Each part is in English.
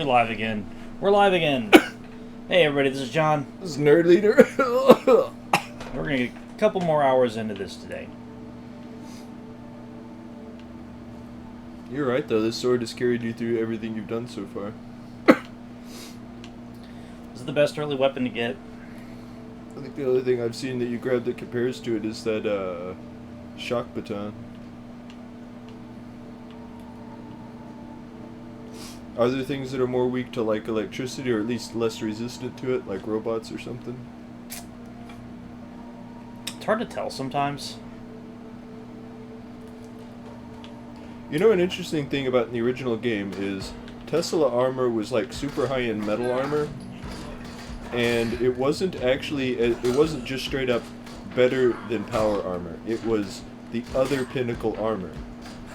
We're live again. We're live again. Hey everybody, this is John. This is Nerd Leader. We're gonna get a couple more hours into this today. You're right though, this sword has carried you through everything you've done so far. This is the best early weapon to get. I think the other thing I've seen that you grabbed that compares to it is that shock baton. Are there things that are more weak to like electricity or at least less resistant to it, like robots or something? It's hard to tell sometimes. You know, an interesting thing about the original game is Tesla armor was like super high-end metal armor, and it wasn't just straight up better than power armor. It was the other pinnacle armor.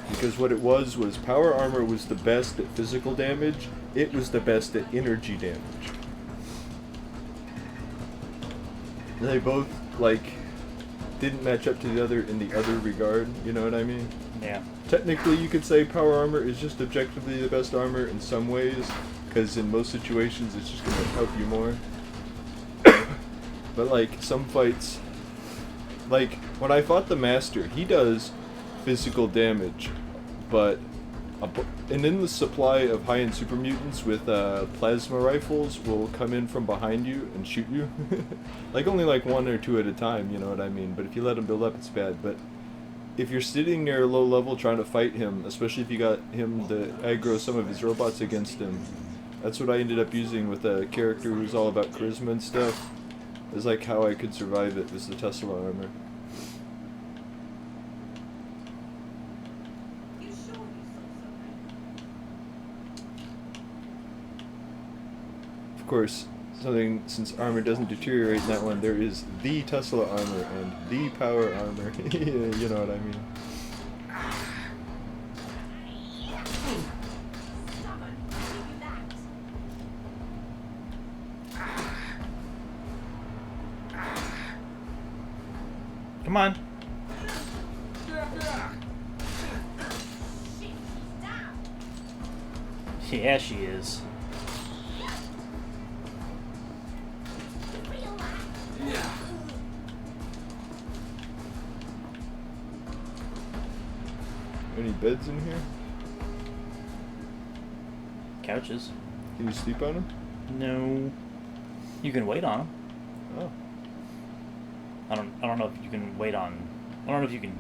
Because what it was power armor was the best at physical damage, it was the best at energy damage. And they both, like, didn't match up to the other in the other regard, you know what I mean? Yeah. Technically, you could say power armor is just objectively the best armor in some ways, because in most situations it's just going to help you more. But, like, some fights, like, when I fought the Master, he does physical damage, and then the supply of high-end super mutants with plasma rifles will come in from behind you and shoot you. Like only like one or two at a time, you know what I mean? But if you let them build up, it's bad. But if you're sitting near a low level trying to fight him, especially if you got him to aggro some of his robots against him, that's what I ended up using with a character who's all about charisma and stuff. It's like how I could survive it was the Tesla armor. Of course, since armor doesn't deteriorate in that one, there is the Tesla armor and the power armor. You know what I mean. Come on. Yeah, she is. Any beds in here? Couches. Can you sleep on them? No. You can wait on them. Oh. I don't know if you can wait on. I don't know if you can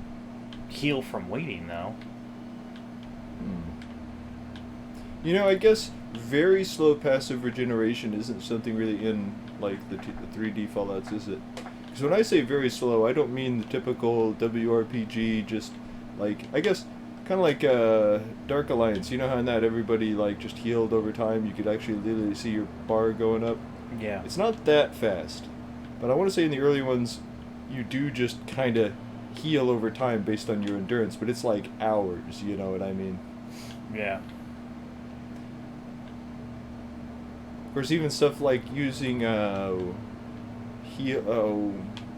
heal from waiting though. You know, I guess very slow passive regeneration isn't something really in like the 3D Fallouts, is it? Because when I say very slow, I don't mean the typical WRPG, just like, I guess kind of like Dark Alliance. You know how in that everybody like just healed over time, you could actually literally see your bar going up? Yeah. It's not that fast, but I want to say in the early ones you do just kind of heal over time based on your endurance, but it's like hours, you know what I mean? Yeah. Of course, even stuff like using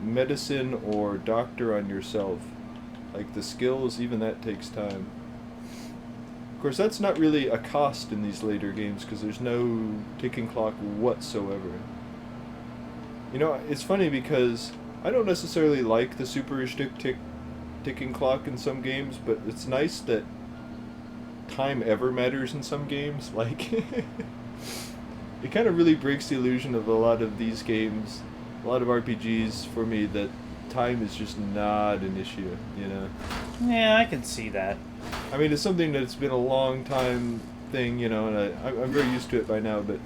medicine or doctor on yourself, like the skills, even that takes time. Of course, that's not really a cost in these later games because there's no ticking clock whatsoever. You know, it's funny because I don't necessarily like the super-restrict ticking clock in some games, but it's nice that time ever matters in some games. Like, it kind of really breaks the illusion of a lot of these games, a lot of RPGs for me, that time is just not an issue, you know? Yeah, I can see that. I mean, it's something that's been a long time thing, you know, and I'm very used to it by now, but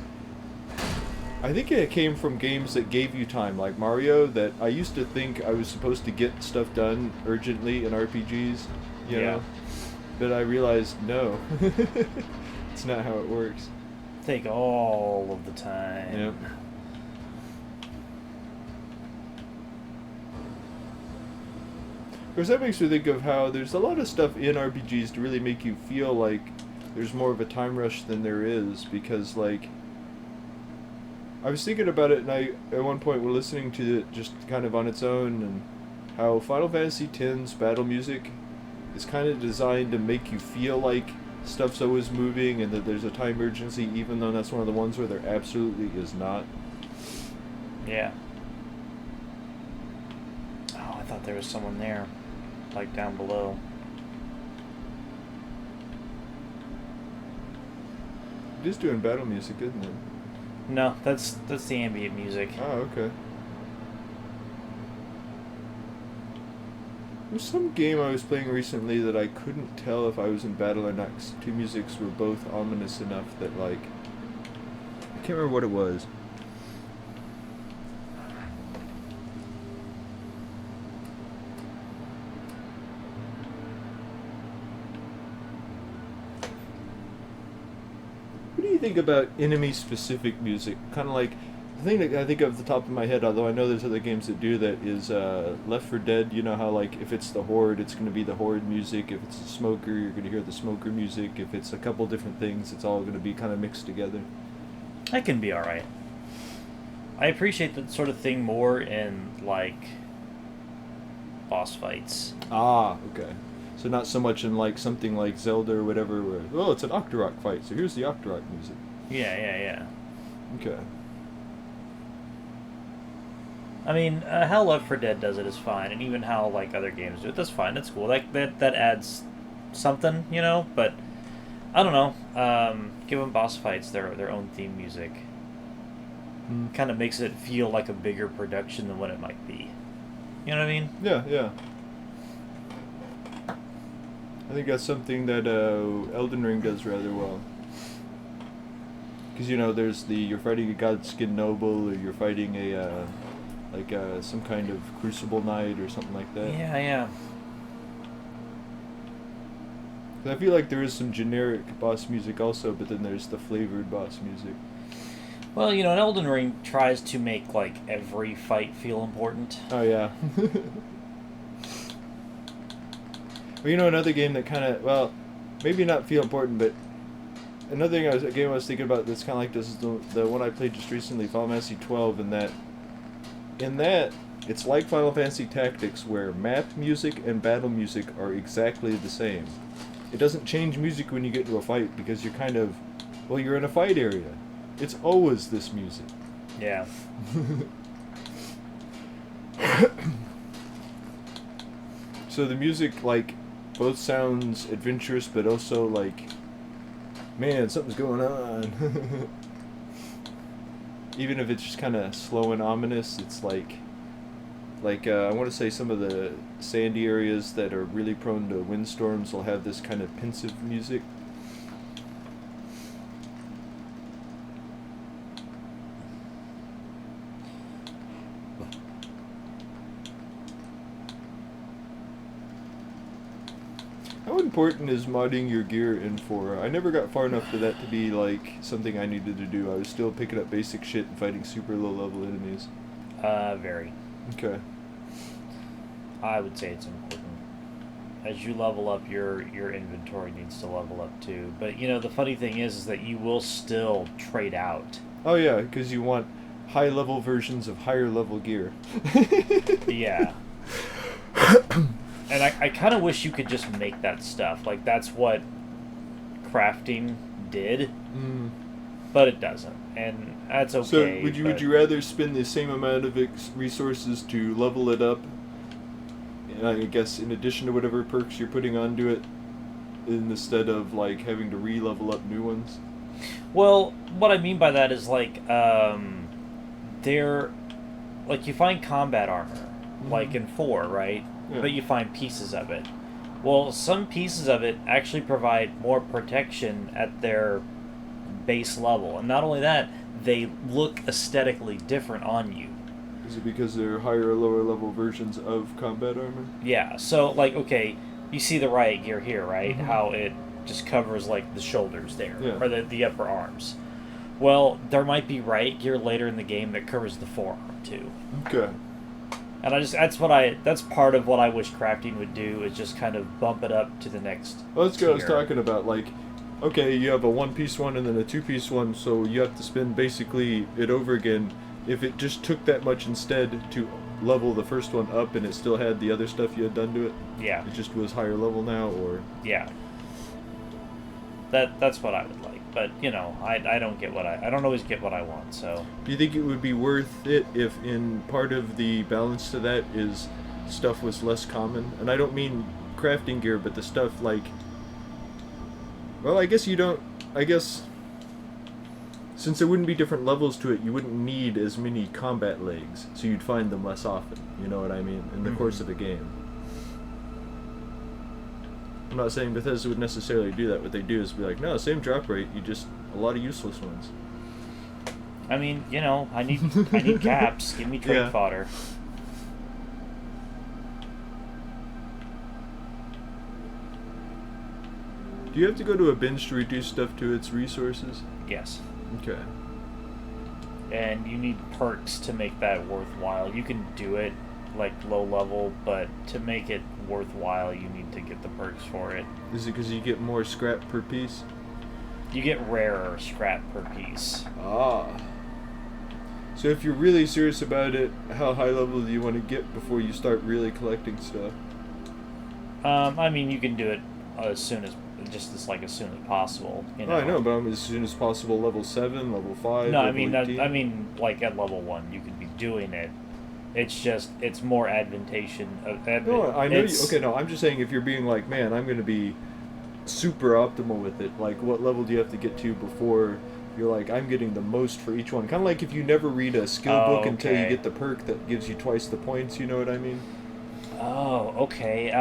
I think it came from games that gave you time, like Mario, that I used to think I was supposed to get stuff done urgently in RPGs, you know? But I realized, no. It's not how it works. Take all of the time. Yep. Of course, that makes me think of how there's a lot of stuff in RPGs to really make you feel like there's more of a time rush than there is, because, like, I was thinking about it, and I, at one point, we're listening to it just kind of on its own, and how Final Fantasy X's battle music is kind of designed to make you feel like stuff's always moving and that there's a time urgency, even though that's one of the ones where there absolutely is not. Yeah. Oh, I thought there was someone there, like down below. It is doing battle music, isn't it? No, that's the ambient music. Oh, okay. There's some game I was playing recently that I couldn't tell if I was in battle or not, 'cause two musics were both ominous enough that, like... I can't remember what it was. What do you think about enemy-specific music? Kind of like... The thing that I think of at the top of my head, although I know there's other games that do that, is Left 4 Dead. You know how, like, if it's the Horde, it's going to be the Horde music. If it's a Smoker, you're going to hear the Smoker music. If it's a couple different things, it's all going to be kind of mixed together. That can be alright. I appreciate that sort of thing more in, like, boss fights. Ah, okay. So not so much in, like, something like Zelda or whatever, where, well, it's an Octorok fight, so here's the Octorok music. Yeah. Okay. I mean, how Left 4 Dead does it is fine, and even how, like, other games do it, that's fine, that's cool. That adds something, you know, but, I don't know, give them boss fights their own theme music. Kind of makes it feel like a bigger production than what it might be. You know what I mean? Yeah. I think that's something that Elden Ring does rather well. Because, you know, there's you're fighting a Godskin Noble, or you're fighting a, some kind of Crucible Knight or something like that. Yeah. I feel like there is some generic boss music also, but then there's the flavored boss music. Well, you know, an Elden Ring tries to make, like, every fight feel important. Oh, yeah. Well, you know, another game that kind of, well, maybe not feel important, but another game I was thinking about that's kind of like this is the one I played just recently, Final Fantasy 12, in that, it's like Final Fantasy Tactics, where map music and battle music are exactly the same. It doesn't change music when you get into a fight, because you're kind of, well, you're in a fight area. It's always this music. Yeah. So the music, like, both sounds adventurous, but also, like, man, something's going on. Even if it's just kind of slow and ominous, it's like I want to say some of the sandy areas that are really prone to windstorms will have this kind of pensive music. How important is modding your gear in 4? I never got far enough for that to be, like, something I needed to do. I was still picking up basic shit and fighting super low-level enemies. Very. Okay. I would say it's important. As you level up, your inventory needs to level up too. But, you know, the funny thing is that you will still trade out. Oh, yeah, because you want high-level versions of higher-level gear. Yeah. And I kind of wish you could just make that stuff. Like, that's what crafting did. But it doesn't. And that's okay. So, would you rather spend the same amount of resources to level it up, I guess, in addition to whatever perks you're putting onto it, instead of, like, having to re-level up new ones? Well, what I mean by that is, like, you find combat armor, like in 4, right? Yeah. But you find pieces of it. Well, some pieces of it actually provide more protection at their base level. And not only that, they look aesthetically different on you. Is it because they're higher or lower level versions of combat armor? Yeah, so, like, okay, you see the riot gear here, right? How it just covers, like, the shoulders there, or the upper arms. Well, there might be riot gear later in the game that covers the forearm, too. Okay. And that's part of what I wish crafting would do, is just kind of bump it up to the next Well, that's what I was tier. talking about. Like, okay, you have a one-piece one and then a two-piece one, so you have to spend basically it over again. If it just took that much instead to level the first one up and it still had the other stuff you had done to it, Yeah. it just was higher level now, or... Yeah. That's what I would like. But you know, I don't get what I don't always get what I want. So Do you think it would be worth it if in part of the balance to that is stuff was less common? And I don't mean crafting gear, but the stuff like... Well, I guess you don't... I guess... Since there wouldn't be different levels to it, you wouldn't need as many combat legs, so you'd find them less often, you know what I mean, in the course of a game. I'm not saying Bethesda would necessarily do that. What they do is be like, no, same drop rate, you just... a lot of useless ones. I mean, you know, I need caps. Give me trade fodder. Do you have to go to a binge to reduce stuff to its resources? Yes. Okay. And you need perks to make that worthwhile. You can do it like low level, but to make it worthwhile, you need to get the perks for it. Is it because you get more scrap per piece? You get rarer scrap per piece. Ah. So if you're really serious about it, how high level do you want to get before you start really collecting stuff? I mean, you can do it as soon as possible. You know? Oh, I know, but as soon as possible, level 7, level 5. No, level I mean, like at level 1, you could be doing it. It's just it's more advantageous. No, I know. Okay, no, I'm just saying if you're being like, man, I'm going to be super optimal with it. Like, what level do you have to get to before you're like, I'm getting the most for each one? Kind of like if you never read a skill book until you get the perk that gives you twice the points. You know what I mean? Oh, okay.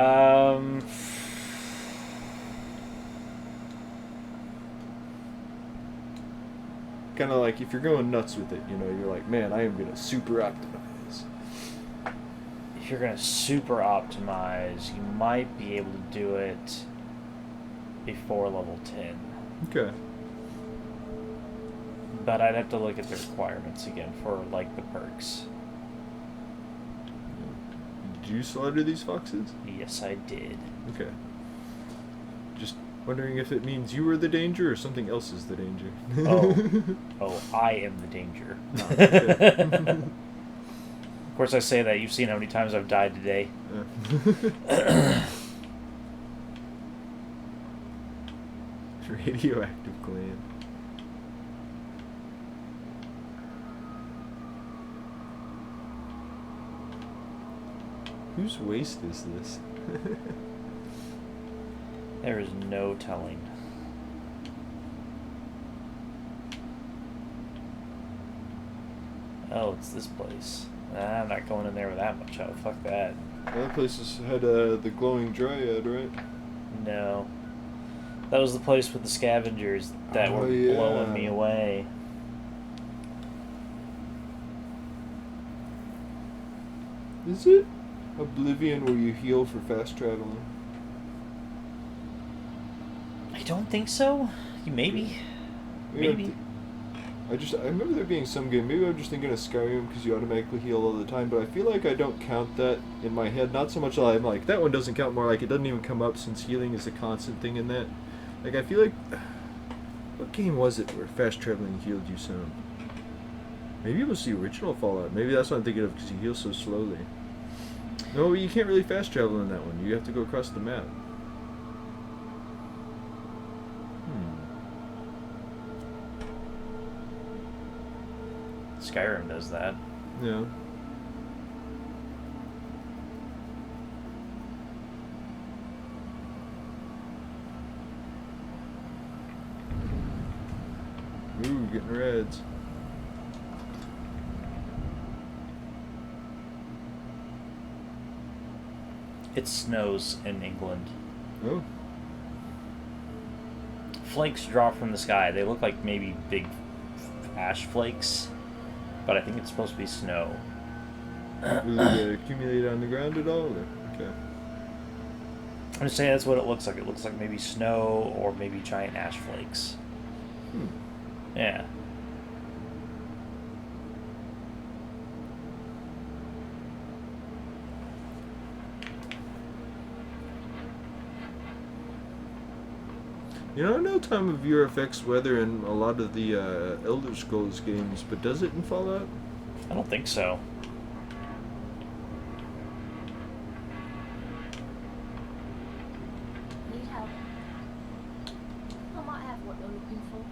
Kind of like if you're going nuts with it, you know, you're like, man, I am going to super optimize. If you're going to super optimize, you might be able to do it before level 10. Okay. But I'd have to look at the requirements again for, like, the perks. Did you slaughter these foxes? Yes, I did. Okay. Just wondering if it means you were the danger or something else is the danger. Oh, I am the danger. Oh, okay. Of course, I say that. You've seen how many times I've died today. Radioactive gland. Whose waste is this? There is no telling. Oh, it's this place. I'm not going in there with that much help. Fuck that. That place had the glowing dryad, right? No. That was the place with the scavengers that were blowing me away. Is it Oblivion where you heal for fast traveling? I don't think so. Maybe. Maybe. I remember there being some game, maybe I'm just thinking of Skyrim because you automatically heal all the time, but I feel like I don't count that in my head. Not so much that I'm like, that one doesn't count, more like it doesn't even come up since healing is a constant thing in that. Like, I feel like, what game was it where fast traveling healed you some? Maybe it was the original Fallout. Maybe that's what I'm thinking of because you heal so slowly. No, you can't really fast travel in that one. You have to go across the map. Skyrim does that. Yeah. Ooh, getting reds. It snows in England. Oh. Flakes drop from the sky. They look like maybe big ash flakes, but I think it's supposed to be snow. Will it accumulate on the ground at all? Or? Okay. I'm just saying that's what it looks like. It looks like maybe snow or maybe giant ash flakes. Yeah. You know, I know time of year affects weather in a lot of the Elder Scrolls games, but does it in Fallout? I don't think so. Need help. Mama, you're looking for?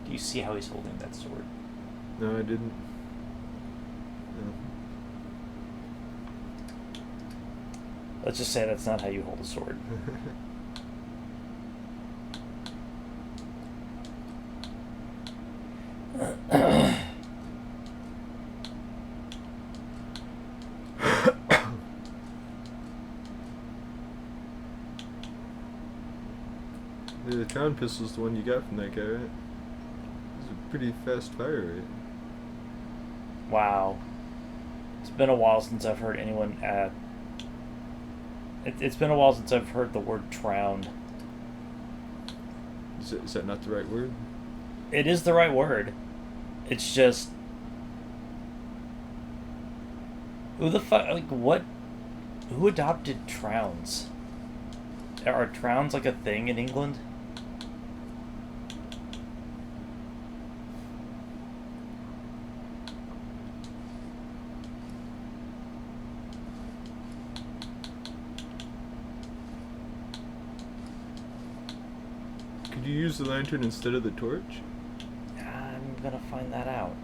Do you see how he's holding that sword? No, I didn't. No. Let's just say that's not how you hold a sword. The crown pistol's the one you got from that guy, right? It's a pretty fast fire rate. Wow. It's been a while since I've heard anyone it's been a while since I've heard the word tround. Is that not the right word? It is the right word. It's just... Who the fuck... Like, what... Who adopted trounds? Are trounds like a thing in England? Could you use the lantern instead of the torch? I'm gonna find that out.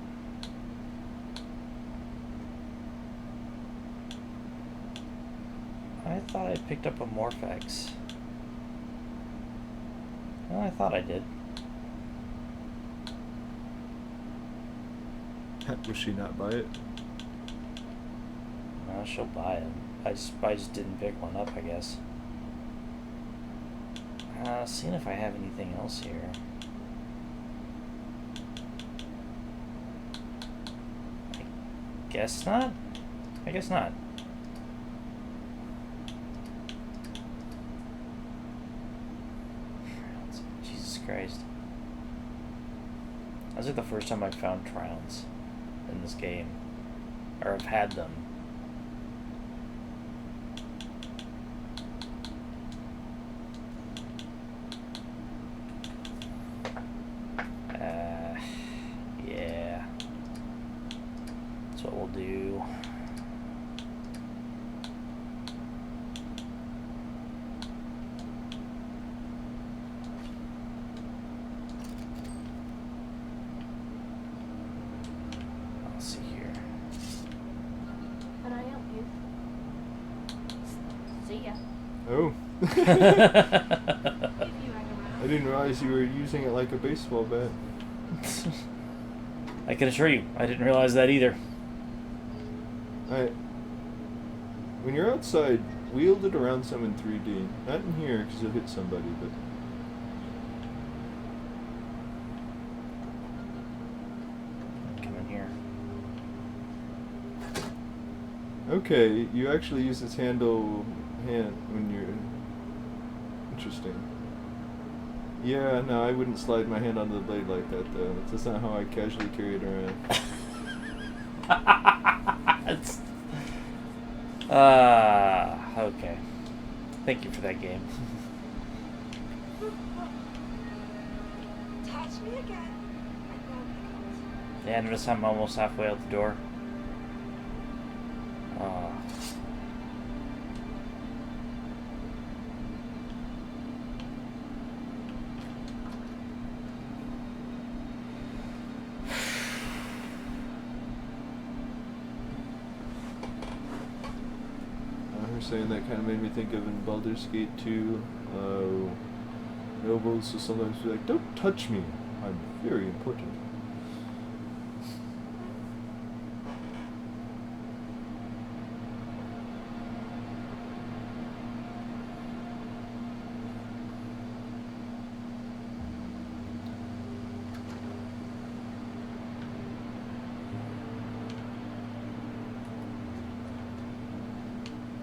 I thought I picked up a Morphex. Well, I thought I did. Will she not buy it? No, she'll buy it. I just didn't pick one up, I guess. Seeing if I have anything else here. I guess not? I guess not. Jesus Christ. That's like the first time I've found Trowns in this game. Or I've had them. Yeah. That's what we'll do. Let's see here. Can I help you? See ya. Oh. If you hang around. I didn't realize you were using it like a baseball bat. I can assure you, I didn't realize that either. When you're outside, wield it around some in 3D. Not in here, because you'll hit somebody, but... Come in here. Okay, you actually use this hand when you're... Interesting. Yeah, no, I wouldn't slide my hand onto the blade like that, though. That's not how I casually carry it around. Okay. Thank you for that game. Touch me again. Yeah, notice I'm almost halfway out the door. Saying that kind of made me think of in Baldur's Gate 2, nobles will sometimes be like, "Don't touch me, I'm very important."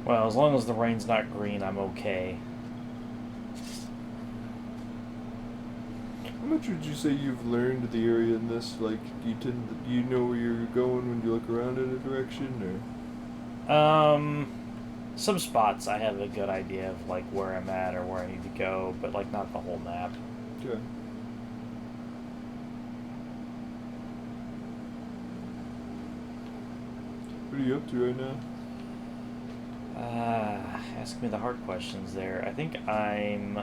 Well, as long as the rain's not green, I'm okay. How much would you say you've learned the area in this? Like, do you know where you're going when you look around in a direction, or? Some spots I have a good idea of, like, where I'm at or where I need to go, but, like, not the whole map. Okay. What are you up to right now? Ask me the hard questions there. I think I'm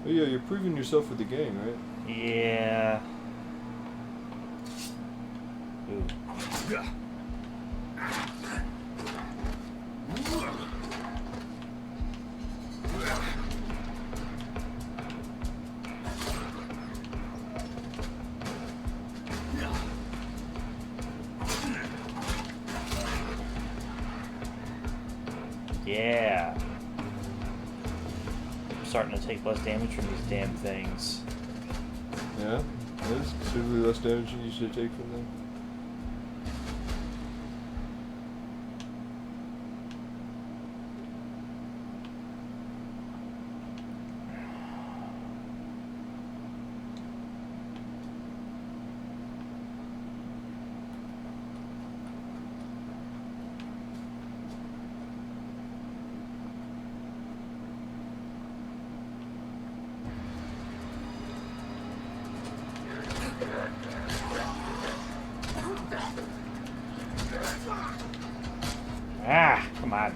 Oh yeah, you're proving yourself with the gang, right? Yeah. Ooh. Yeah. I'm starting to take less damage from these damn things. Yeah? That's considerably less damage than you usually take from them. Ah, come on.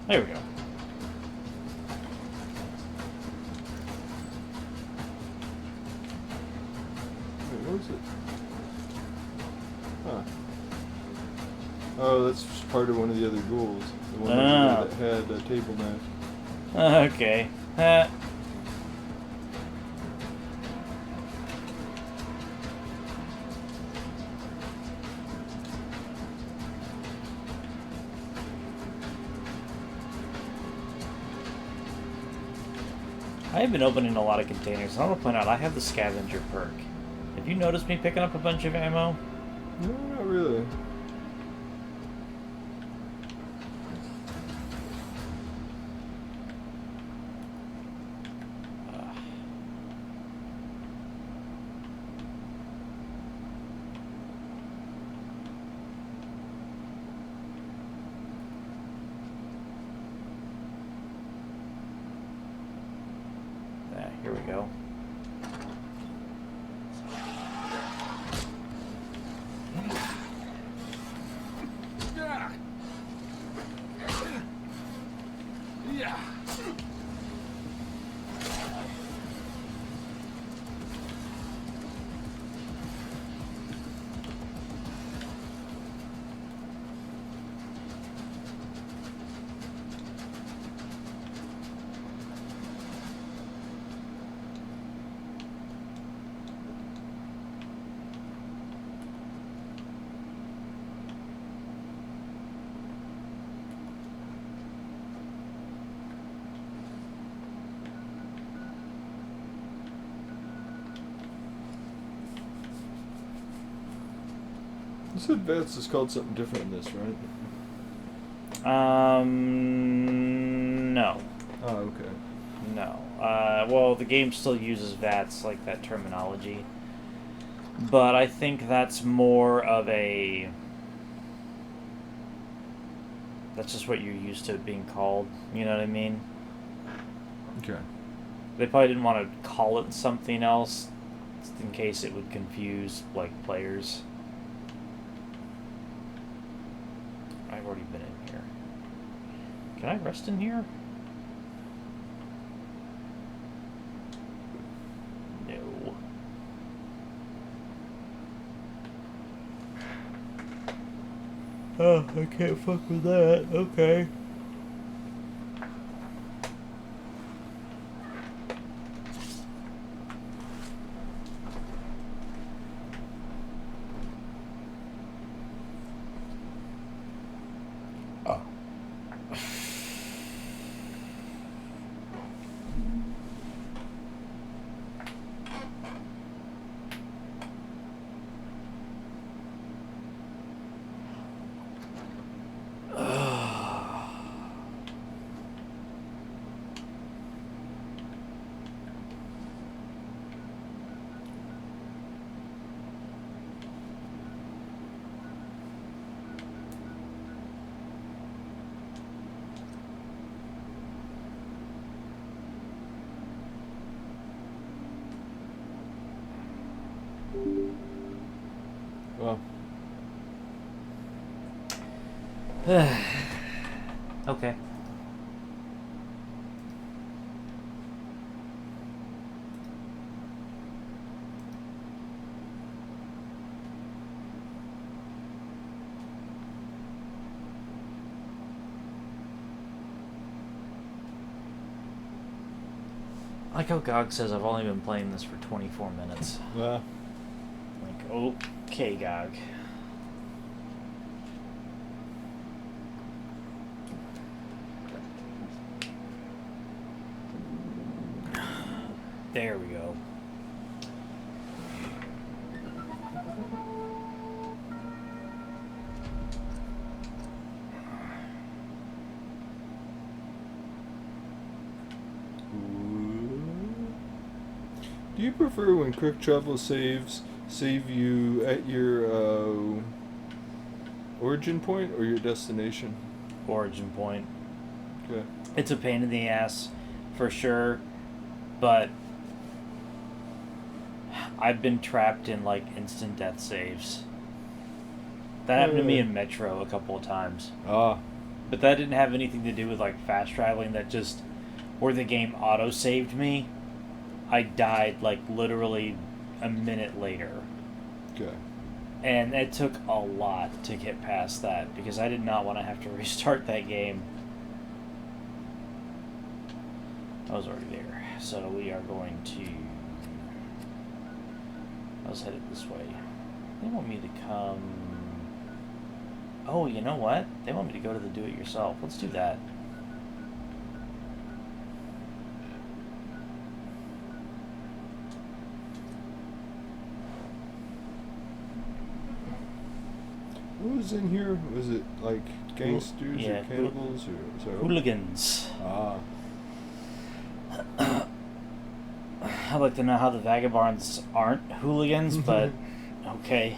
There we go. Wait, what was it? Huh. Oh, that's just part of one of the other ghouls. The one over there that had a table knife. Okay. I have been opening a lot of containers. I want to point out I have the scavenger perk. Have you noticed me picking up a bunch of ammo? No, not really. Here we go. This advance is called something different in this, right? No. Oh, okay. No. Well, the game still uses VATS, like that terminology. But I think that's more of a... That's just what you're used to it being called. You know what I mean? Okay. They probably didn't want to call it something else in case it would confuse, like, players. I've already been in here. Can I rest in here? No. Oh, I can't fuck with that. Okay. Okay. I like how GOG says I've only been playing this for 24 minutes. Well, Like, okay, GOG. There we go. do you prefer when quick travel save you at your origin point or your destination? Origin point. Okay. It's a pain in the ass, for sure, but I've been trapped in like instant death saves. That happened to me in Metro a couple of times. Ah. But that didn't have anything to do with like fast traveling. That just where the game auto saved me. I died like literally a minute later. Okay. And it took a lot to get past that because I did not want to have to restart that game. I was already there. So we are going to... I was headed this way. They want me to come... Oh, you know what? They want me to go to the do-it-yourself. Let's do that. What was in here? Was it like gangsters Yeah, or cannibals or so? Hooligans. Ah. I'd like to know how the vagabonds aren't hooligans, but okay.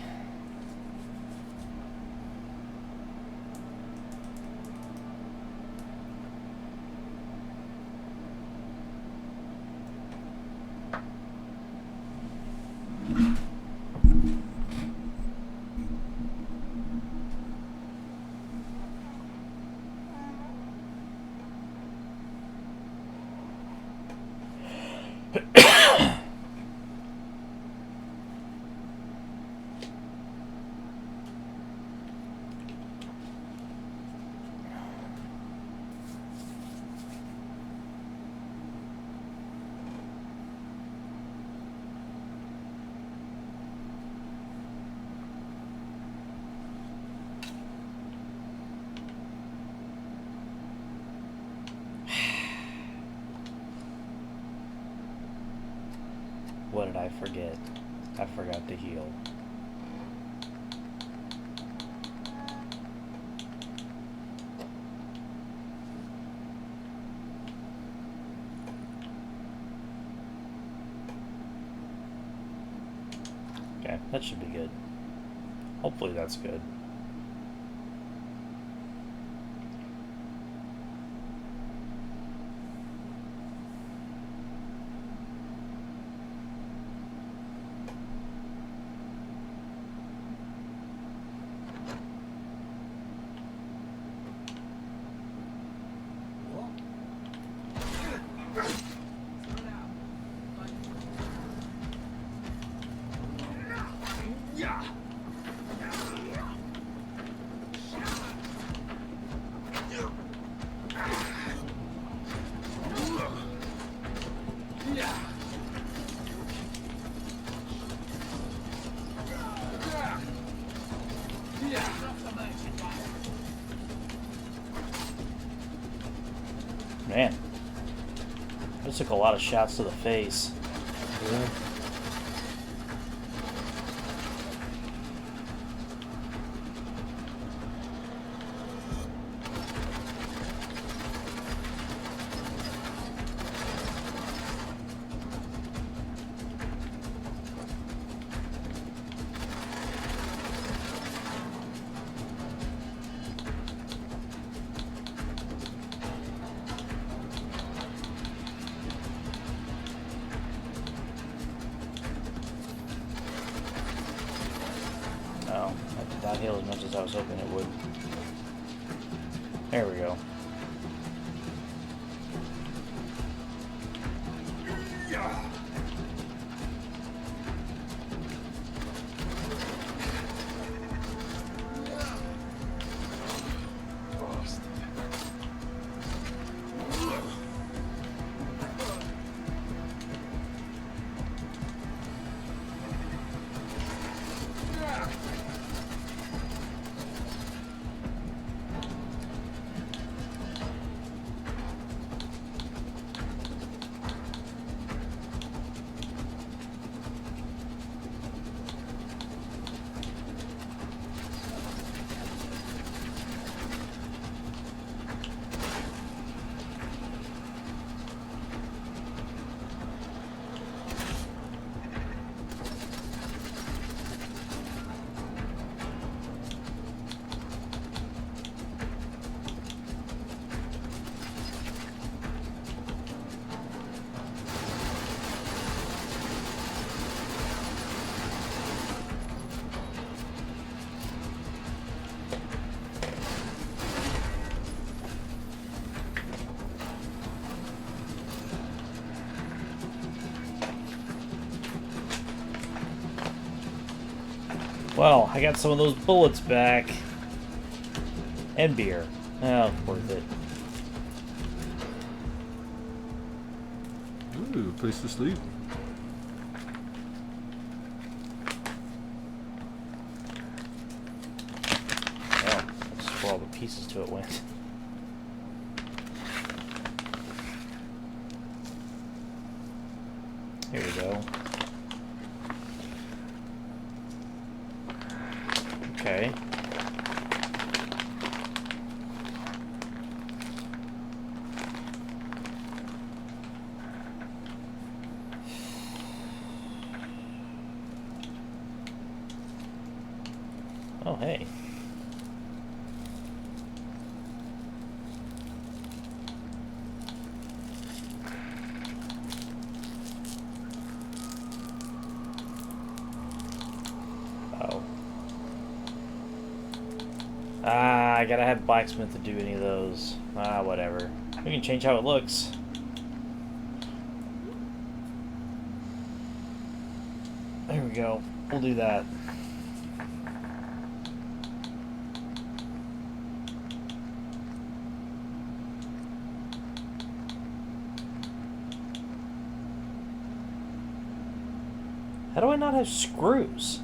What did I forget? I forgot to heal. Okay, that should be good. Hopefully that's good. Man, this took a lot of shots to the face. Yeah. Oh, that did not heal as much as I was hoping it would. There we go. Well, I got some of those bullets back. And beer. Oh, worth it. Ooh, place to sleep. Oh, that's where all the pieces to it went. Here we go. Okay. Oh, hey. Oh. Ah, I gotta have blacksmith to do any of those. Ah, whatever. We can change how it looks. There we go. We'll do that. How do I not have screws?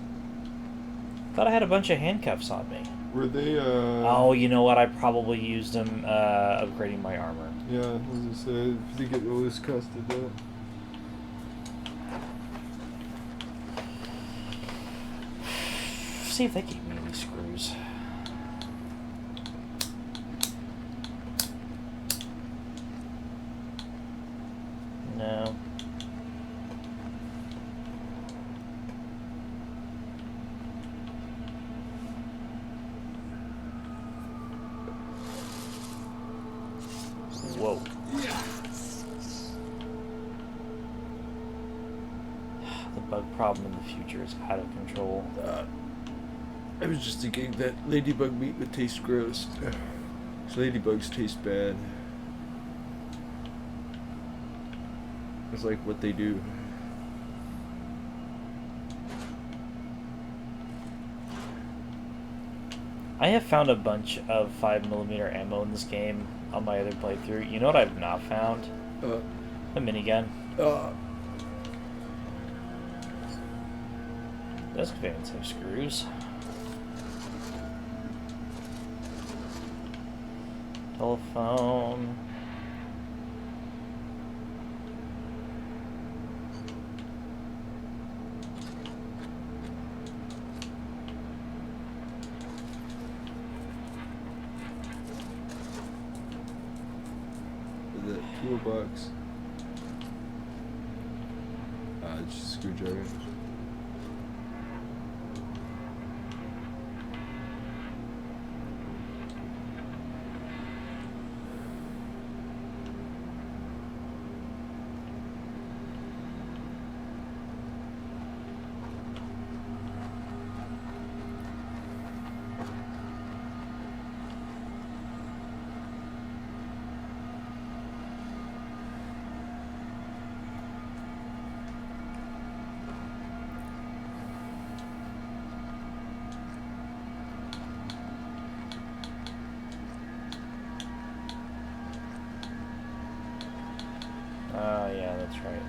Thought I had a bunch of handcuffs on me. Were they, Oh, you know what? I probably used them upgrading my armor. Yeah, as I said, I think it always costed that. See if they gave me any screws. No. Whoa. The bug problem in the future is out of control. I was just thinking that ladybug meat would taste gross. 'Cause ladybugs taste bad. It's like what they do. I have found a bunch of 5mm ammo in this game on my other playthrough. You know what I've not found? A minigun. Desk fans have screws. Telephone. The toolbox. It's just a screwdriver. Oh yeah, that's right.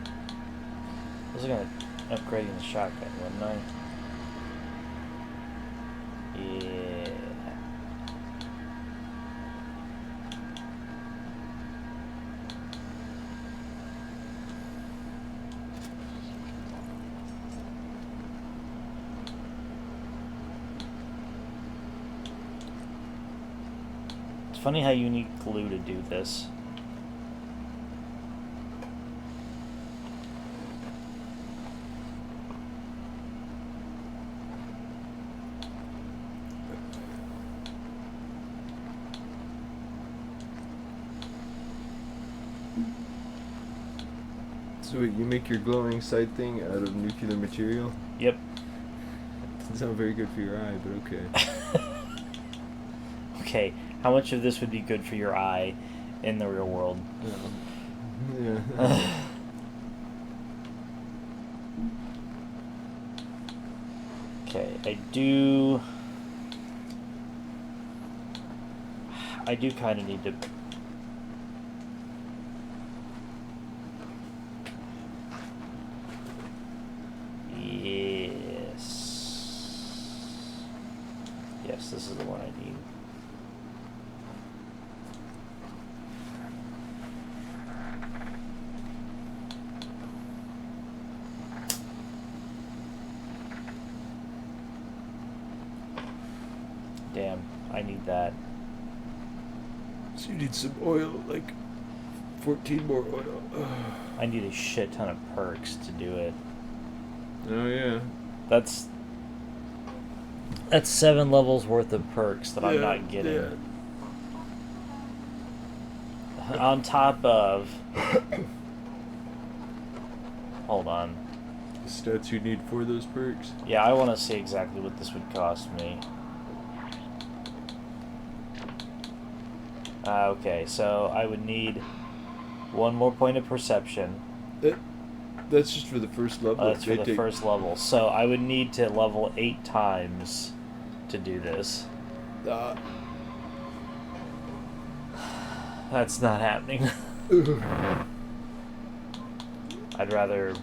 I was looking at upgrading the shotgun, wasn't I? Yeah. It's funny how you need glue to do this. So wait, you make your glowing sight thing out of nuclear material? Yep. Doesn't sound very good for your eye, but okay. Okay, how much of this would be good for your eye in the real world? Yeah. Okay, I do kind of need to... Yes, this is the one I need. Damn, I need that. So you need some oil, like 14 more oil. I need a shit ton of perks to do it. Oh yeah. That's 7 levels worth of perks that I'm not getting. Yeah. On top of... Hold on. The stats you need for those perks? Yeah, I want to see exactly what this would cost me. Okay, so I would need 1 more point of perception. That's just for the first level. That's for the first level. So I would need to level 8 times to do this. That's not happening. I'd rather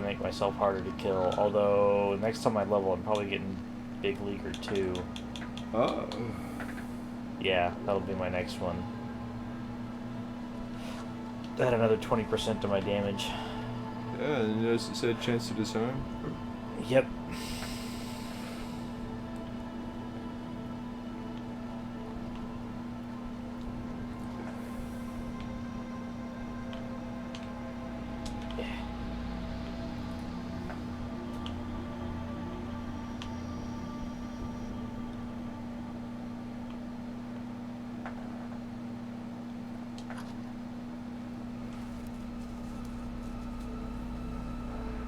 make myself harder to kill. Although next time I level, I'm probably getting Big Leaguer 2. Oh. Yeah, that'll be my next one. Add another 20% to my damage. Yeah, and as it said, chance to disarm. Yep.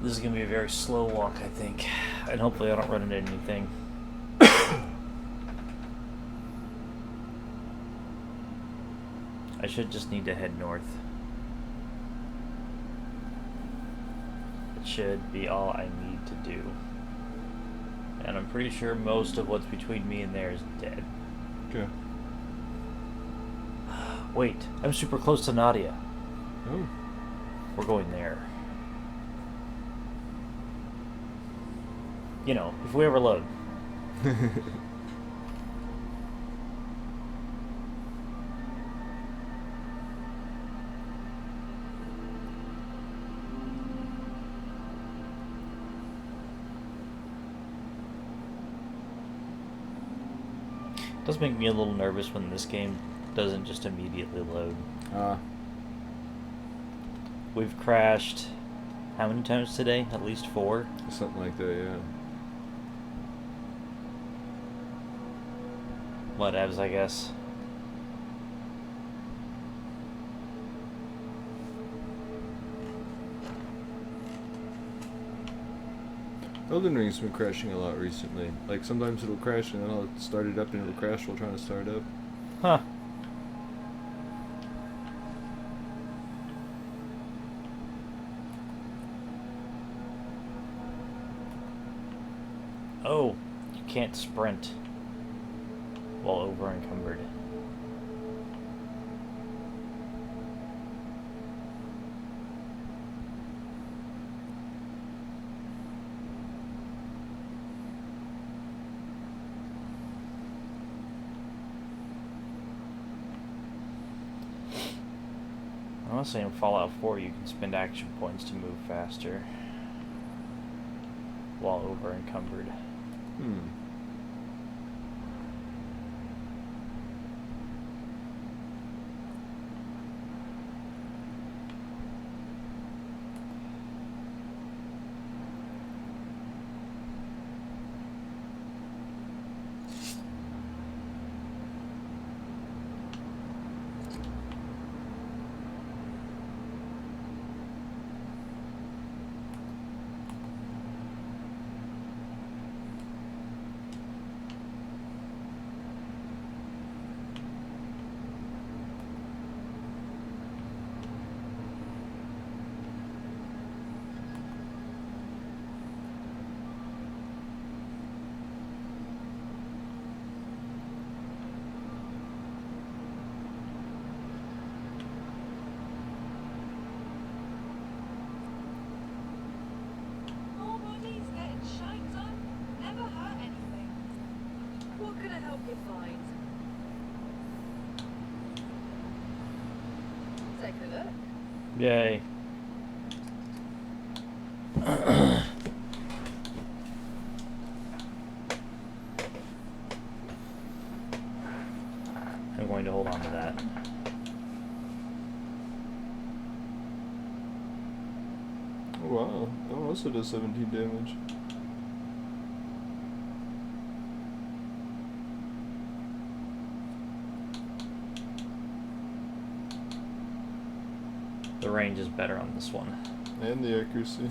This is going to be a very slow walk, I think. And hopefully I don't run into anything. I should just need to head north. It should be all I need to do. And I'm pretty sure most of what's between me and there is dead. Okay. Wait, I'm super close to Nadia. Oh. We're going there. You know, if we ever load. It does make me a little nervous when this game doesn't just immediately load. We've crashed how many times today? At least 4? Something like that, yeah. Whatevs, I guess. Elden Ring's been crashing a lot recently. Like, sometimes it'll crash and then I'll start it up and it'll crash while trying to start up. Huh. Oh, you can't sprint while over encumbered. Honestly, in Fallout 4, you can spend action points to move faster while over encumbered. Hmm. More bodies getting shines on. Never hurt anything. What can I help you find? Take a look. Yay. I'm going to hold on to that. Oh, wow. That one also does 17 damage. The range is better on this one. And the accuracy.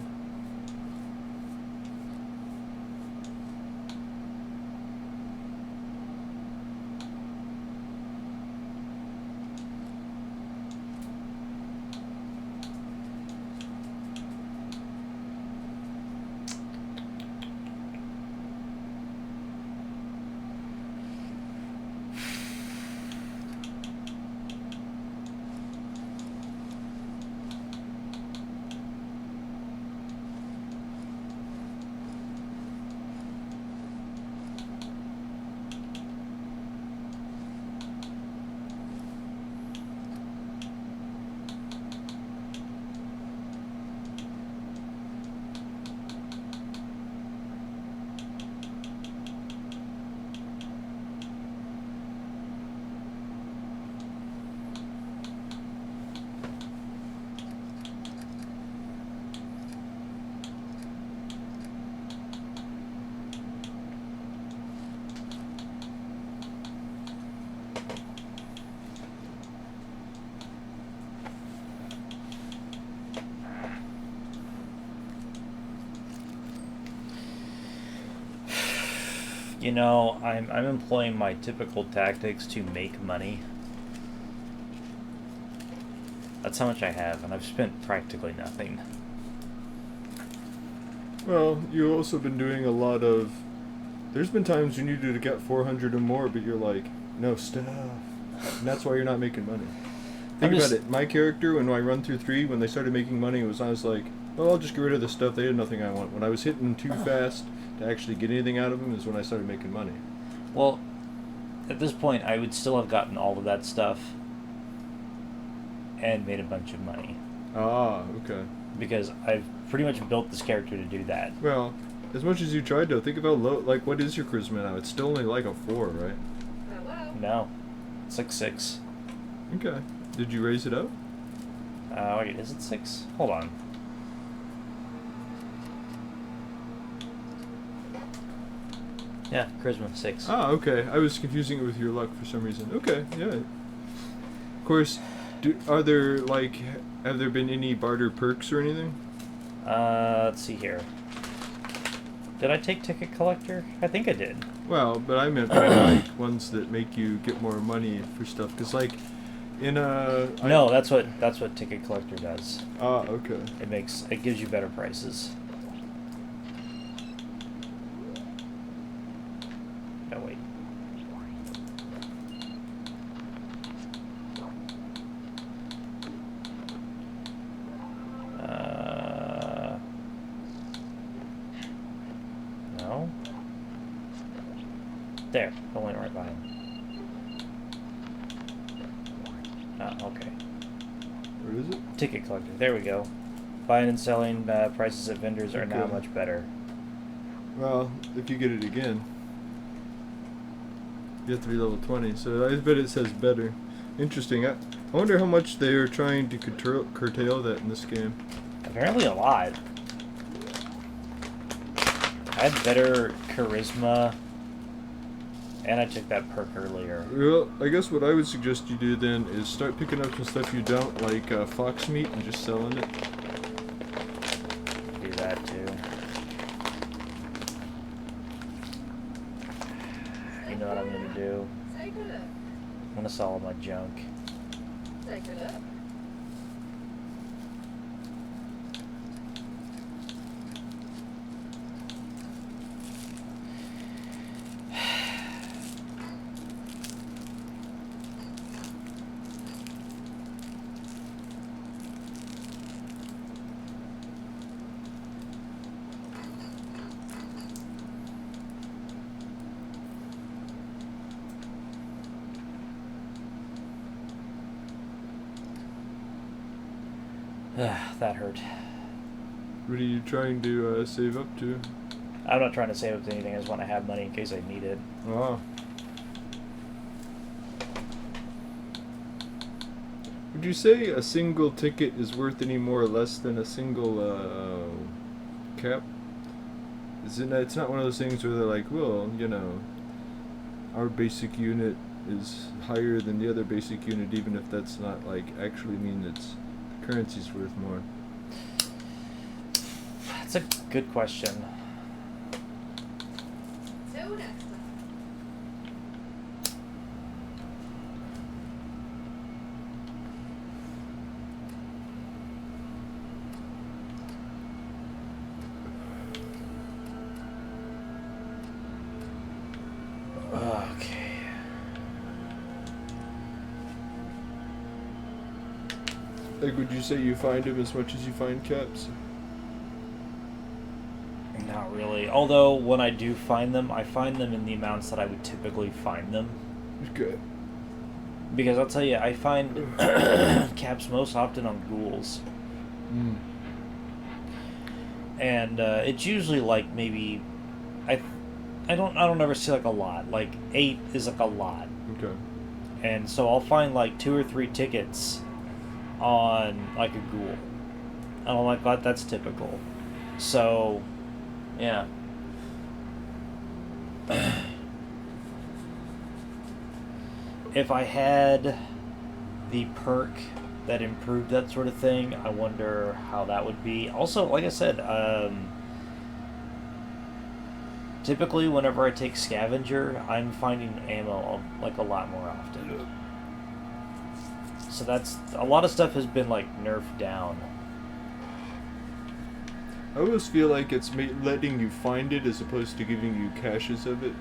You know, I'm employing my typical tactics to make money. That's how much I have, and I've spent practically nothing. Well, you've also been doing a lot of... There's been times you needed to get 400 or more, but you're like, no, stop. And that's why you're not making money. Think about it. My character, when I run through 3, when they started making money, I was like, oh, I'll just get rid of this stuff. They had nothing I want. When I was hitting too fast to actually get anything out of them is when I started making money. Well, at this point, I would still have gotten all of that stuff and made a bunch of money. Ah, okay. Because I've pretty much built this character to do that. Well, as much as you tried to, think about low. Like, what is your charisma now? It's still only like a 4, right? Hello. No. It's like 6. Okay. Did you raise it up? Wait, is it 6? Hold on. Yeah, charisma 6. Ah, okay. I was confusing it with your luck for some reason. Okay, yeah. Of course, are there, like, have there been any barter perks or anything? Let's see here. Did I take Ticket Collector? I think I did. Well, but I meant like ones that make you get more money for stuff. Because, like, in a... No, that's what Ticket Collector does. Ah, okay. It gives you better prices. Oh, wait. No? There, I went right by him. Ah, okay. Where is it? Ticket collector. There we go. Buying and selling prices at vendors are now Okay. much better. Well, if you get it again, you have to be level 20. So I bet it says better. Interesting. I wonder how much they are trying to curtail that in this game. Apparently a lot. I had better charisma, and I took that perk earlier. Well, I guess what I would suggest you do then is start picking up some stuff you don't, like fox meat, and just selling it. Do that too. You know what I'm gonna do? Take a look. I'm gonna sell all my junk. Take a look. That hurt. What are you trying to save up to? I'm not trying to save up to anything. I just want to have money in case I need it. Ah. Would you say a single ticket is worth any more or less than a single cap? It's not one of those things where they're like, well, you know, our basic unit is higher than the other basic unit, even if that's not like actually mean it's the currency's worth more. That's a good question. Till next time. Okay. Like, would you say you find them as much as you find caps? Not really. Although, when I do find them, I find them in the amounts that I would typically find them. Okay. Because I'll tell you, I find caps most often on ghouls. Mm. And it's usually like maybe... I don't ever see like a lot. Like 8 is like a lot. Okay. And so I'll find like 2 or 3 tickets on like a ghoul. And I'm like, well, that's typical. So, yeah. If I had the perk that improved that sort of thing, I wonder how that would be. Also, like I said, typically whenever I take scavenger, I'm finding ammo like a lot more often. So that's a lot of stuff has been like nerfed down. I always feel like it's letting you find it as opposed to giving you caches of it.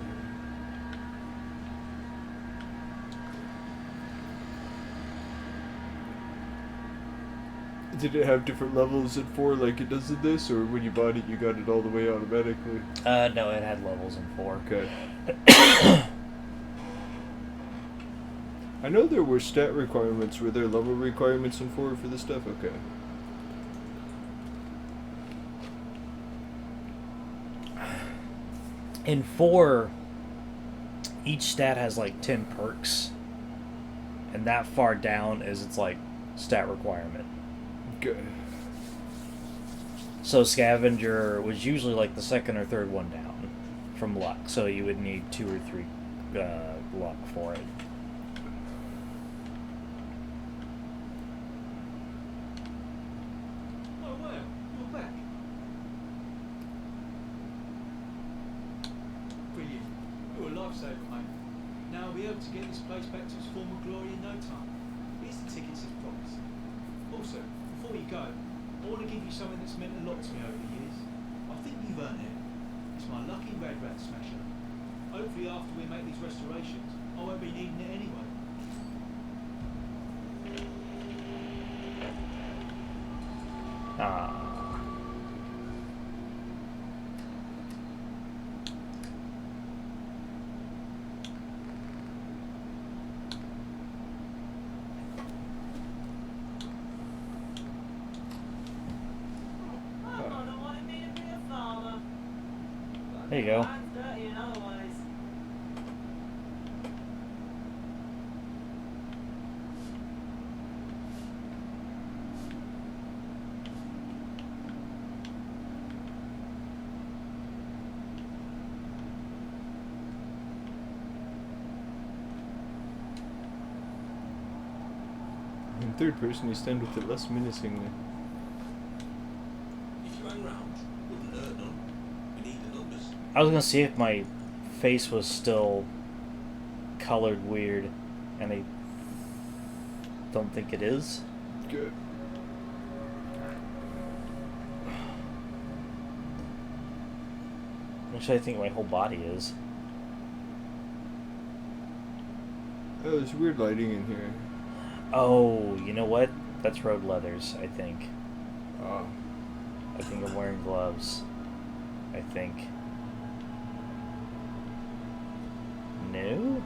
Did it have different levels at 4 like it does in this, or when you bought it you got it all the way automatically? No, it had levels in 4. Okay. I know there were stat requirements. Were there level requirements in 4 for this stuff? Okay. In 4, each stat has like 10 perks. And that far down is its like stat requirement. Okay. So scavenger was usually like the second or third one down from luck. So you would need 2 or 3 luck for it. Oh wow, you're back. Brilliant. You're a lifesaver, mate. Now I'll be able to get this place back to its former glory in no time. Here's the tickets as promised. Also, before you go, I want to give you something that's meant a lot to me over the years. I think you've earned it. It's my lucky Red Rat Smasher. Hopefully after we make these restorations, I won't be needing it anyway. Ah. There you go. Mine's dirty and otherwise. In third person, you stand with it less menacingly. If you hang round, wouldn't hurt none. We need the numbers. I was gonna see if my face was still colored weird, and I don't think it is. Good. Actually, I think my whole body is. Oh, there's weird lighting in here. Oh, you know what? That's road leathers, I think. Ah. I think I'm wearing gloves. I think. No?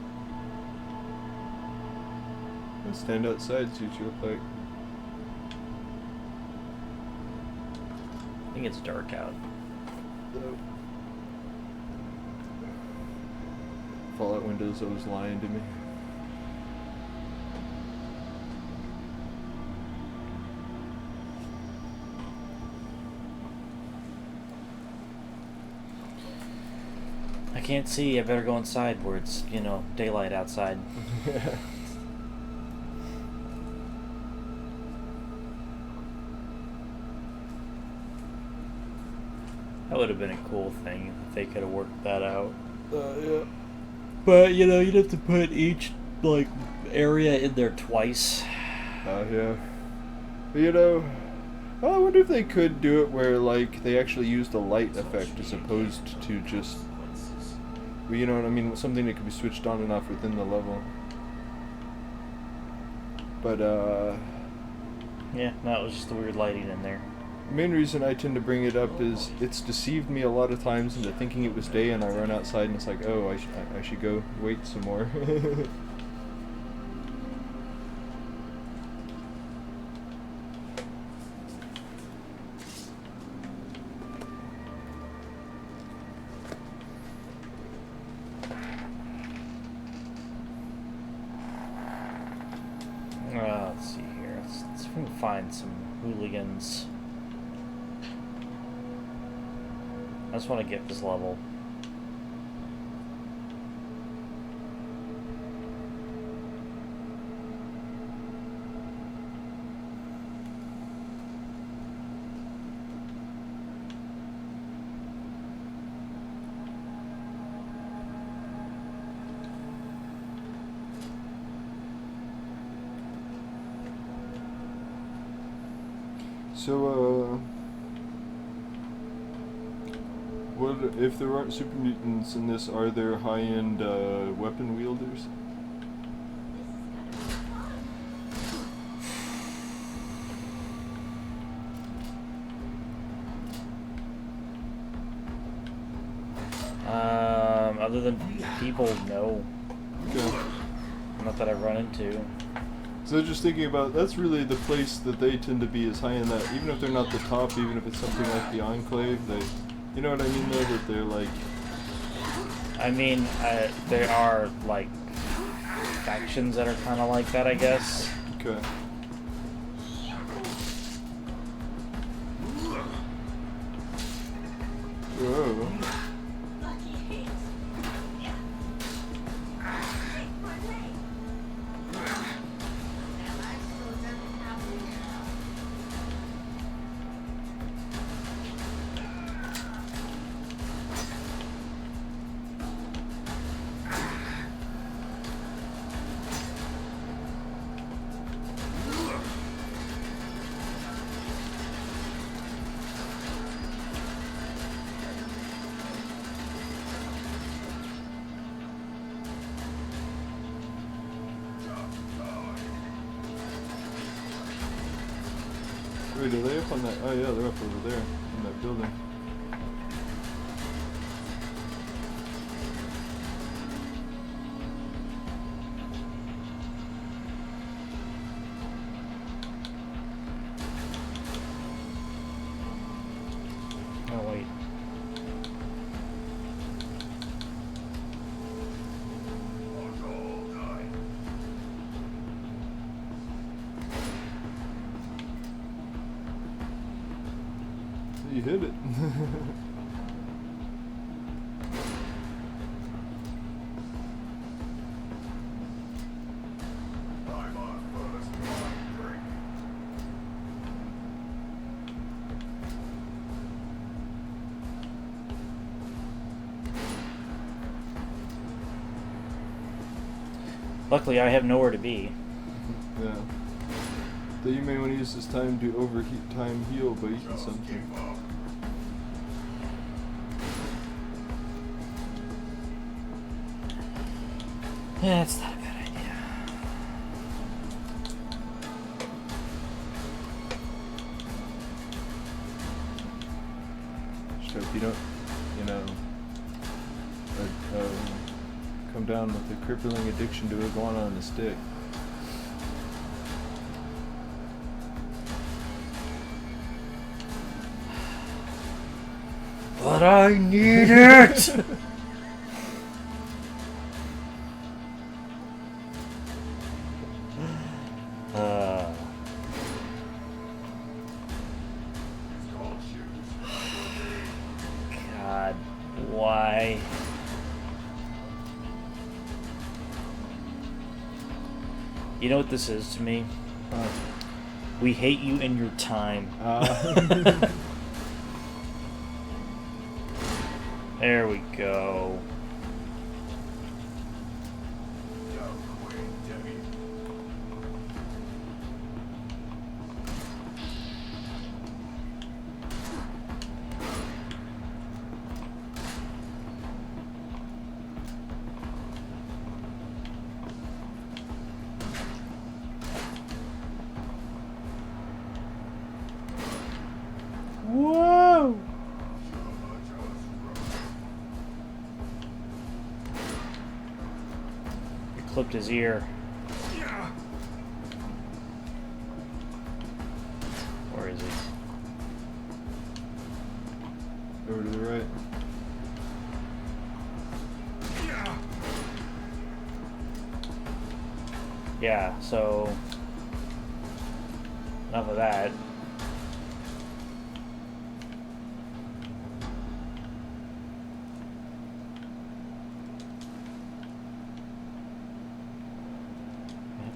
Let's stand outside, see what you look like. I think it's dark out. Fallout Windows always lying to me. I can't see. I better go inside where it's, you know, daylight outside. That would have been a cool thing if they could have worked that out. Yeah. But, you know, you'd have to put each, like, area in there twice. Yeah. But, you know, I wonder if they could do it where, like, they actually use the light effect as opposed to just, you know what I mean, something that could be switched on and off within the level. But, Yeah, no, it was just the weird lighting in there. the main reason I tend to bring it up is it's deceived me a lot of times into thinking it was day, and I run outside and it's like, oh, I should go wait some more. Let's see here. Let's see if we can find some hooligans. I just want to get this level. So, what if there aren't super mutants in this? Are there high-end weapon wielders? Other than people, no. Okay. Not that I've run into. So just thinking about, that's really the place that they tend to be, is high in that, even if they're not the top, even if it's something like the Enclave, they, you know what I mean though, that they're like... I mean, there are, like, factions that are kind of like that, I guess. Okay. Whoa. Wait, are they up on that? Oh yeah, they're up over there, in that building. Oh, wait. You hit it. Luckily, I have nowhere to be. Yeah. Though you may want to use this time to overheat time heal by eating something. Yeah, it's not a bad idea. Just hope you don't, you know, come down with a crippling addiction to iguana on a stick. But I need it! God, why? You know what this is to me? We hate you and your time. There we go. Whoa! He clipped his ear. Where is he? Over to the right. Yeah, so enough of that.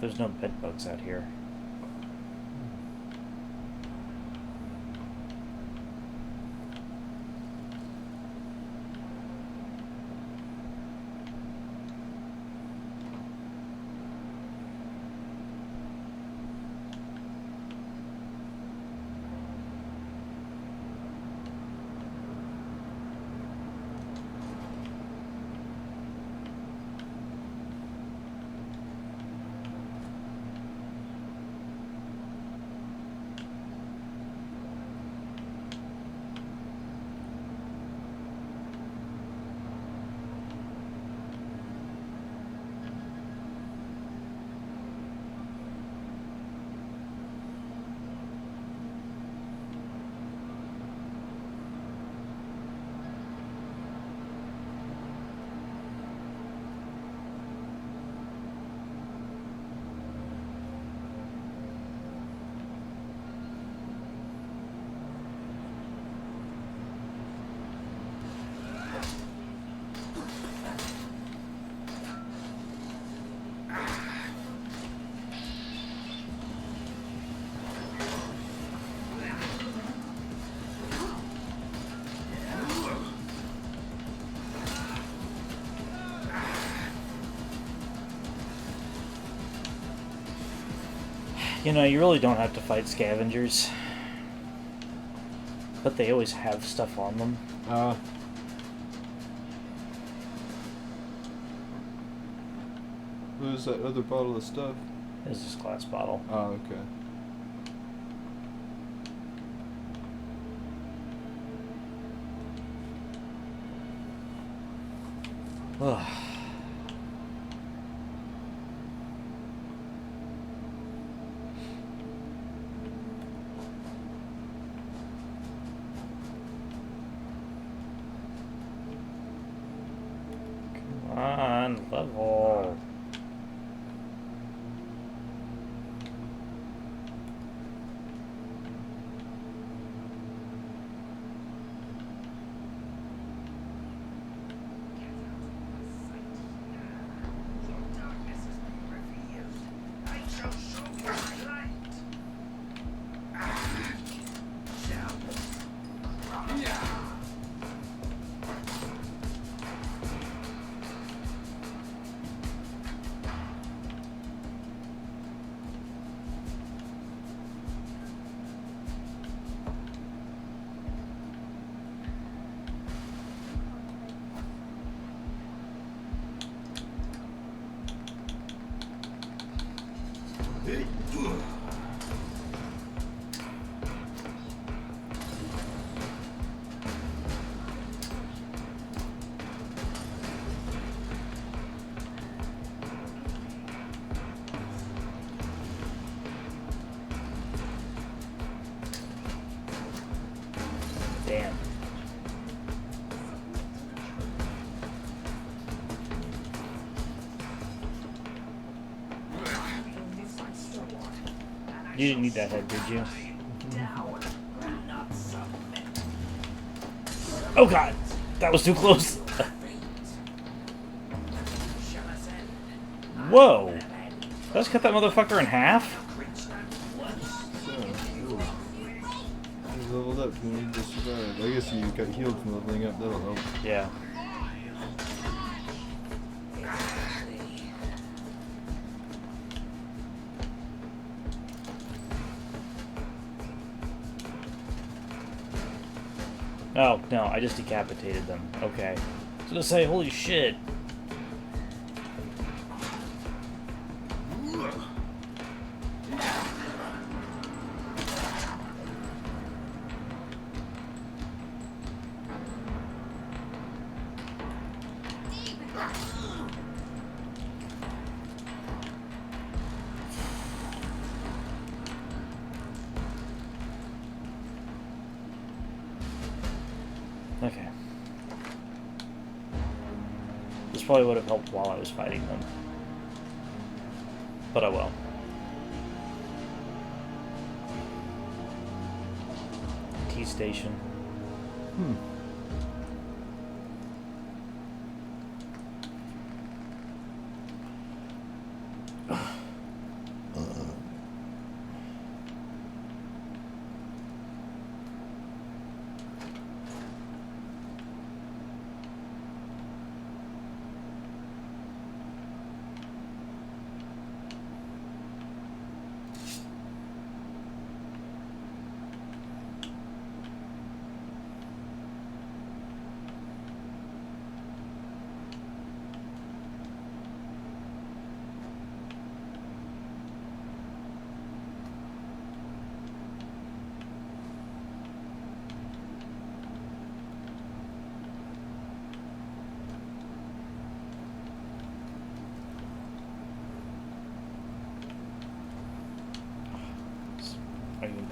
There's no bed bugs out here. You know, you really don't have to fight scavengers. But they always have stuff on them. Who's that other bottle of stuff? This is this glass bottle. Oh, okay. Ugh. Come on, level. damn. You didn't need that head, did you? Oh god! That was too close! Whoa! Let's cut that motherfucker in half? So, ooh. He's leveled up and he just survived. I guess you got healed from leveling up, that'll help. Yeah. Oh, no, I just decapitated them. Okay. I was gonna say, holy shit. Okay. This probably would have helped while I was fighting them. But I will. T station. Hmm.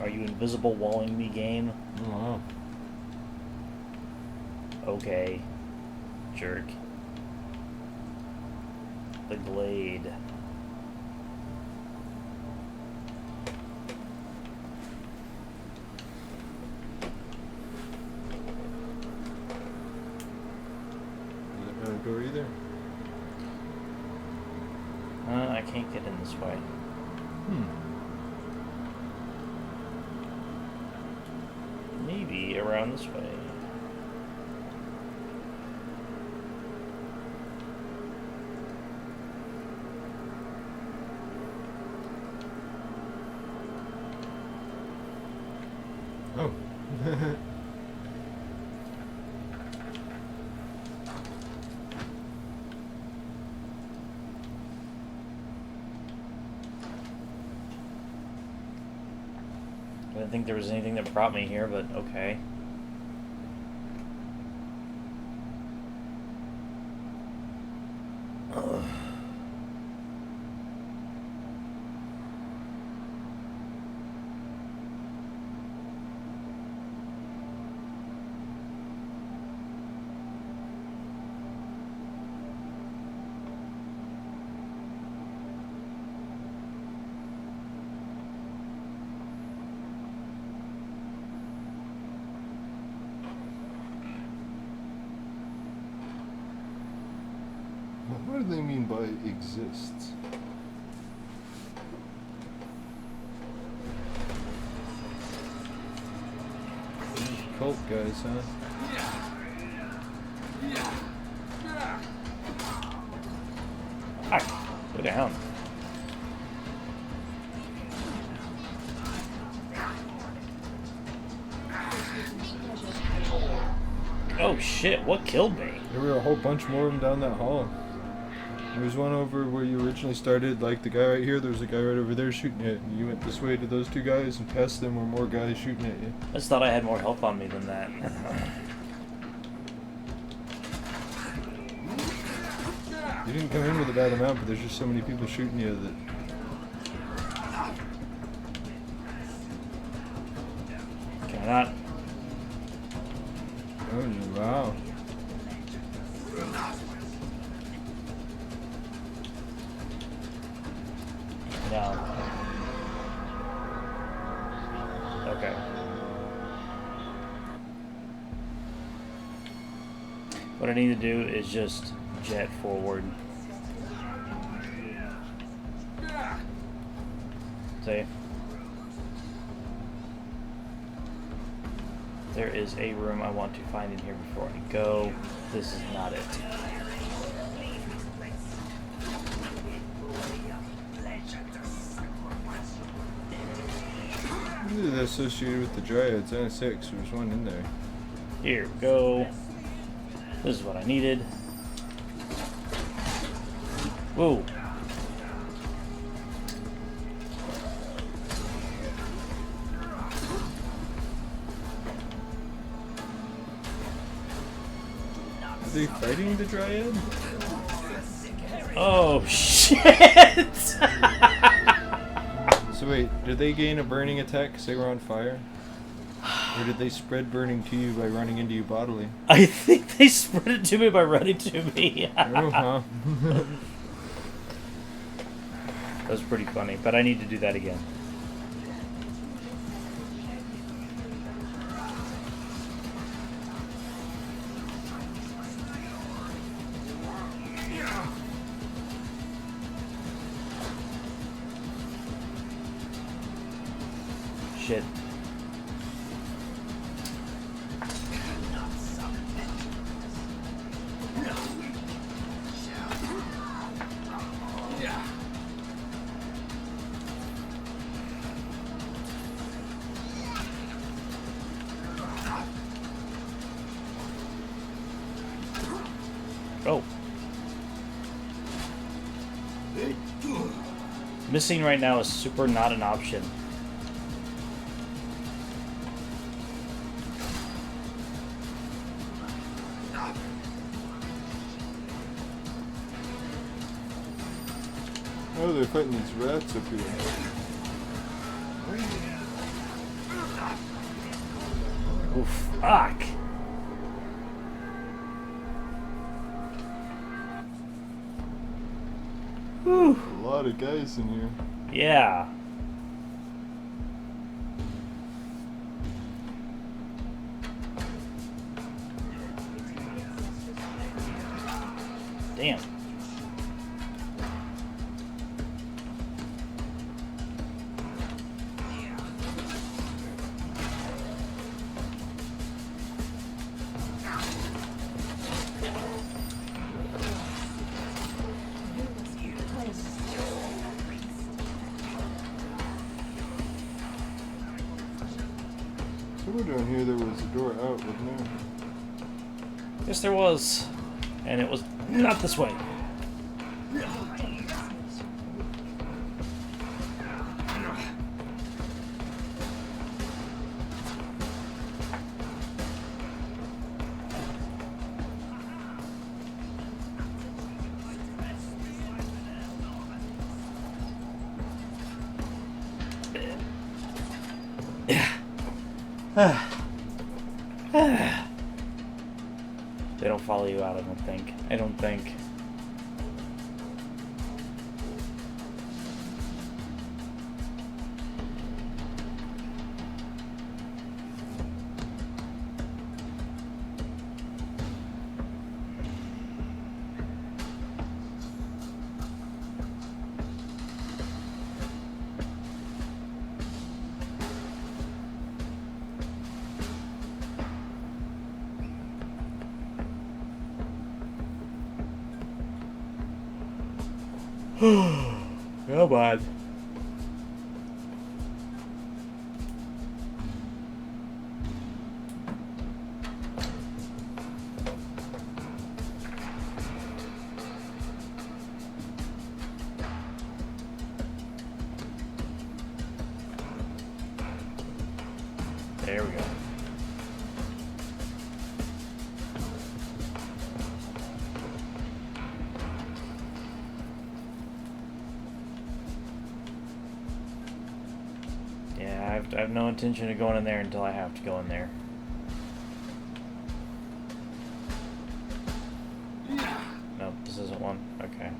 Are you invisible walling me, game? Oh, wow. Okay. Jerk. The glade. Go either? I can't get in this way. Maybe around this way. Oh. I didn't think there was anything that brought me here, but okay. Ugh. What do they mean by exists? Cult guys, huh? Hi. Go down. Oh shit, what killed me? There were a whole bunch more of them down that hall. There was one over where you originally started, like the guy right here. There was a guy right over there shooting at you. You went this way to those two guys, and past them were more guys shooting at you. I just thought I had more health on me than that. You didn't come in with a bad amount, but there's just so many people shooting you that... Can I not? Wow. No. Okay. What I need to do is just jet forward. See? There is a room I want to find in here before I go. This is not it. This is associated with the Dryads. I 6. There's one in there. Here we go. This is what I needed. Whoa. Are they fighting the Dryad? Oh, shit! So wait, did they gain a burning attack because they were on fire? Or did they spread burning to you by running into you bodily? I think they spread it to me by running to me. Oh, huh. That was pretty funny, but I need to do that again. Shit. Oh. Missing right now is super not an option. Oh, they're fighting these rats up here. Oof, fuck. Whew. A lot of guys in here. Yeah. Damn. Somewhere down here there was a door out, wasn't there? Yes, there was. And it was not this way. They don't follow you out, I don't think. I don't think. Come on. There we go. I have no intention of going in there until I have to go in there. one? Okay.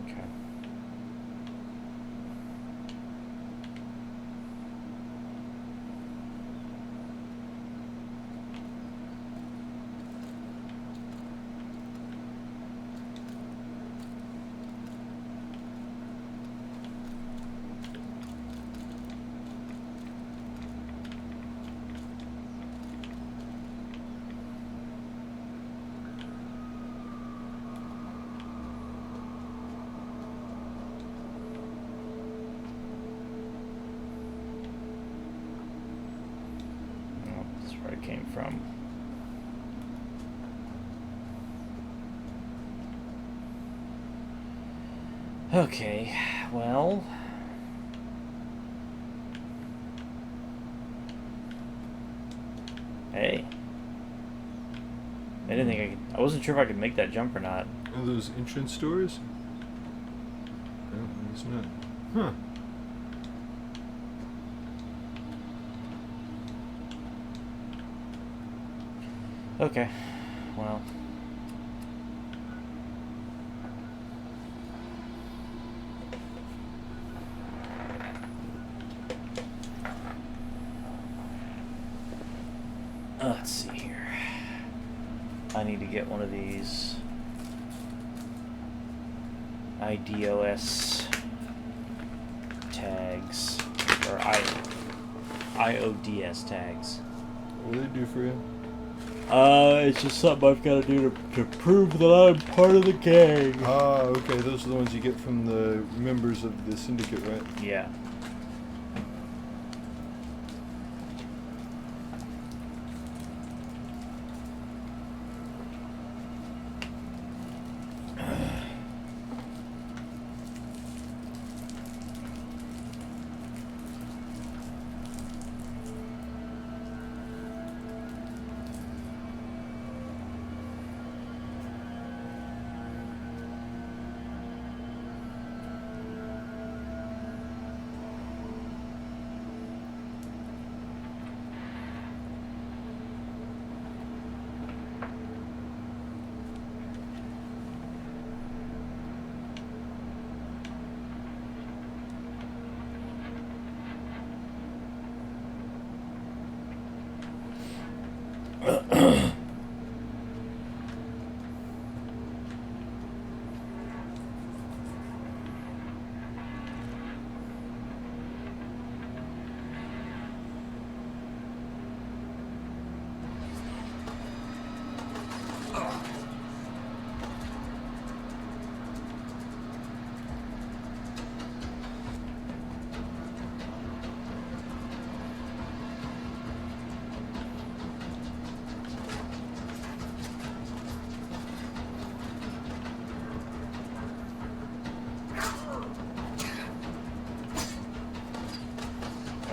Okay. Oh, that's where it came from. Okay, well. Hey. I didn't think I could. I wasn't sure if I could make that jump or not. Are those entrance doors? No, it's not. Huh. Okay, well. Let's see here. I need to get one of these IDOS tags, or IODS tags. What do they do for you? It's just something I've got to do to prove that I'm part of the gang. Ah, okay. Those are the ones you get from the members of the syndicate, right? Yeah.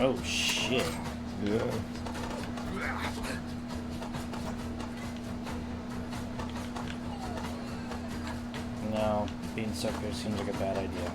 Oh shit. Yeah. No, being stuck there seems like a bad idea.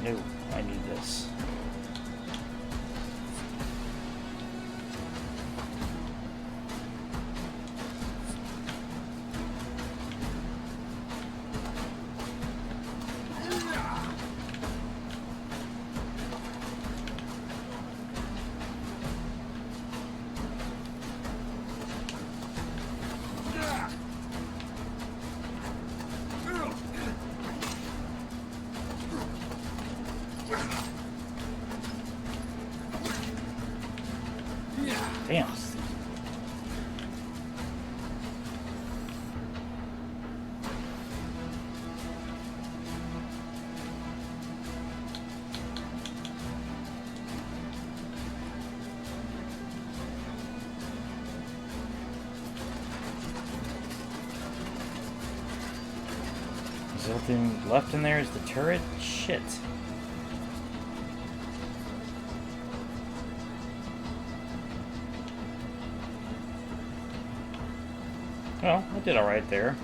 No, I need this. Damn. Is the only thing left in there is the turret? Shit. Well, I did alright there.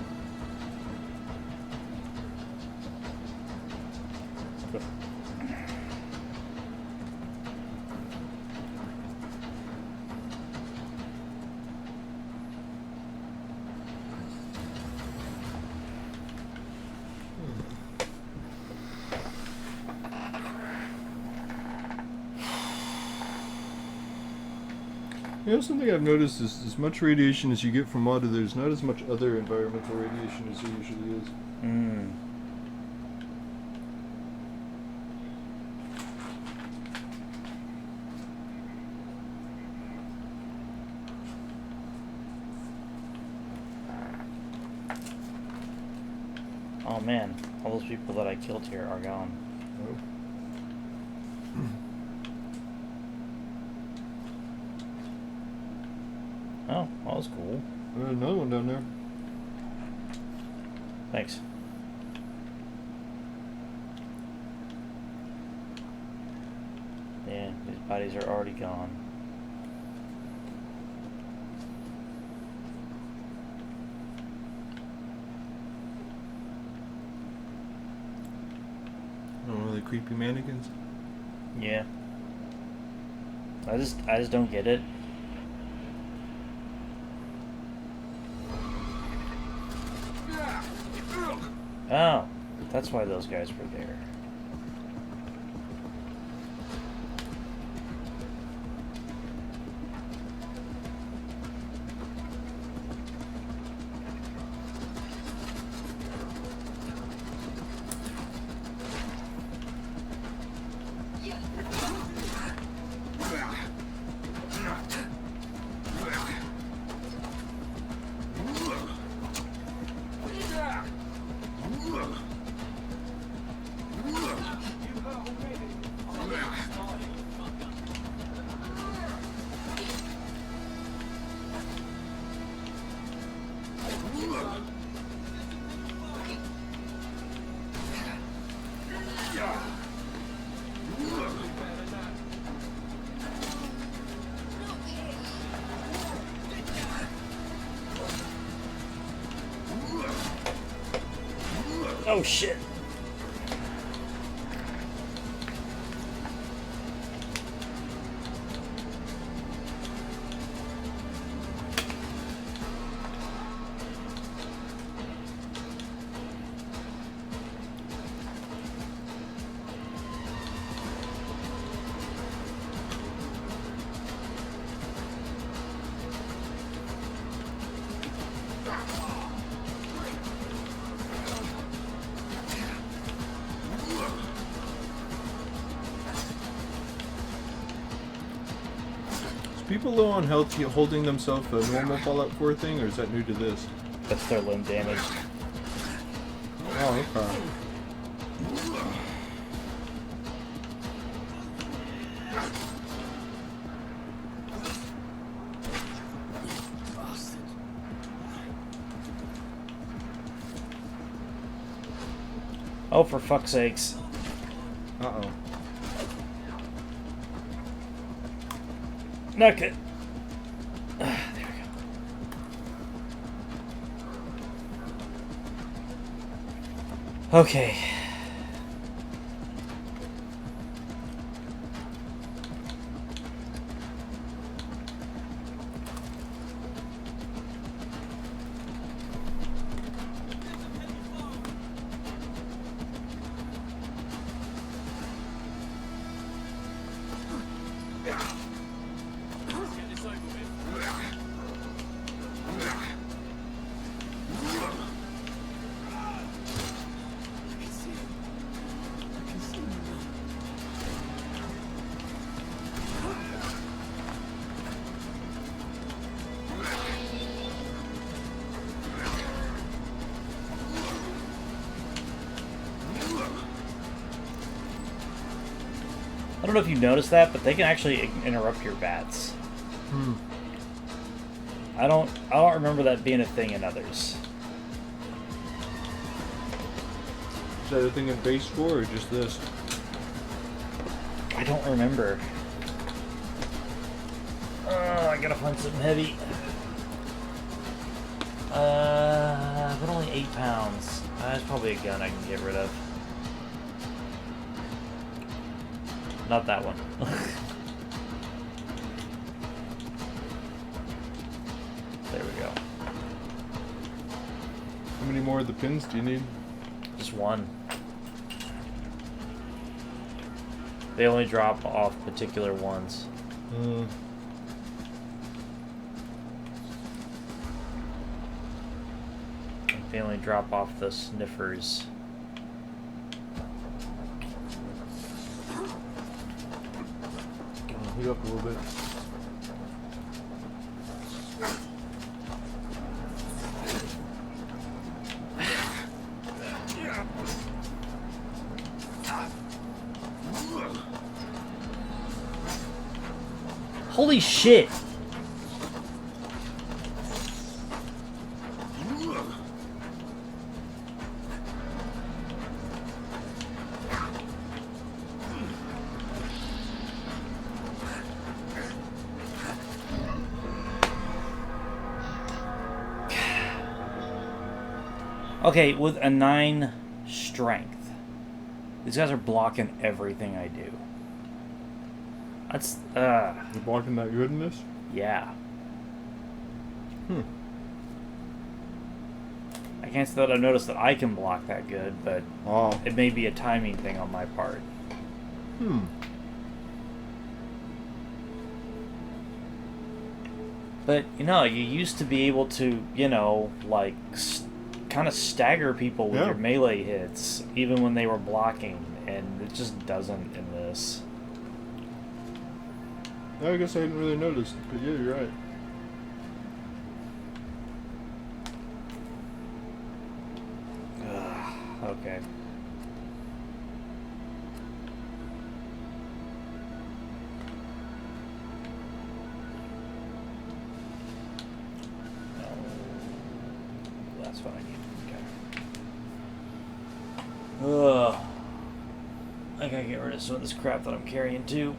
You know, something I've noticed is as much radiation as you get from water, there's not as much other environmental radiation as there usually is. Hmm. Oh man, all those people that I killed here are gone. Oh. Oh, that was cool. Another one down there. Thanks. Yeah, these bodies are already gone. Oh, really creepy mannequins. Yeah. I just don't get it. Oh, that's why those guys were there. Oh shit. People low on health holding themselves a normal Fallout 4 thing, or is that new to this? That's their limb damage. Oh, okay. Oh, for fuck's sakes. Okay. There we go. Okay. I don't know if you noticed that, but they can actually interrupt your bats. Hmm. I don't remember that being a thing in others. Is that a thing in base 4 or just this? I don't remember. I gotta find something heavy. But only 8 pounds. That's probably a gun I can get rid of. Not that one. There we go. How many more of the pins do you need? Just one. They only drop off particular ones. Hmm. They only drop off the sniffers. Heat up a little bit. Holy shit! Okay, with a 9 strength, these guys are blocking everything I do. That's, You're blocking that good in this? yeah. Hmm. I can't say that I've noticed that I can block that good, but Oh. it may be a timing thing on my part. Hmm. But, you know, you used to be able to, you know, like, kind of stagger people with Yeah. your melee hits, even when they were blocking, and it just doesn't in this. I guess I hadn't really noticed, but yeah, you're right. Okay. No. That's what I need. Okay. Ugh. I gotta get rid of some of this crap that I'm carrying too.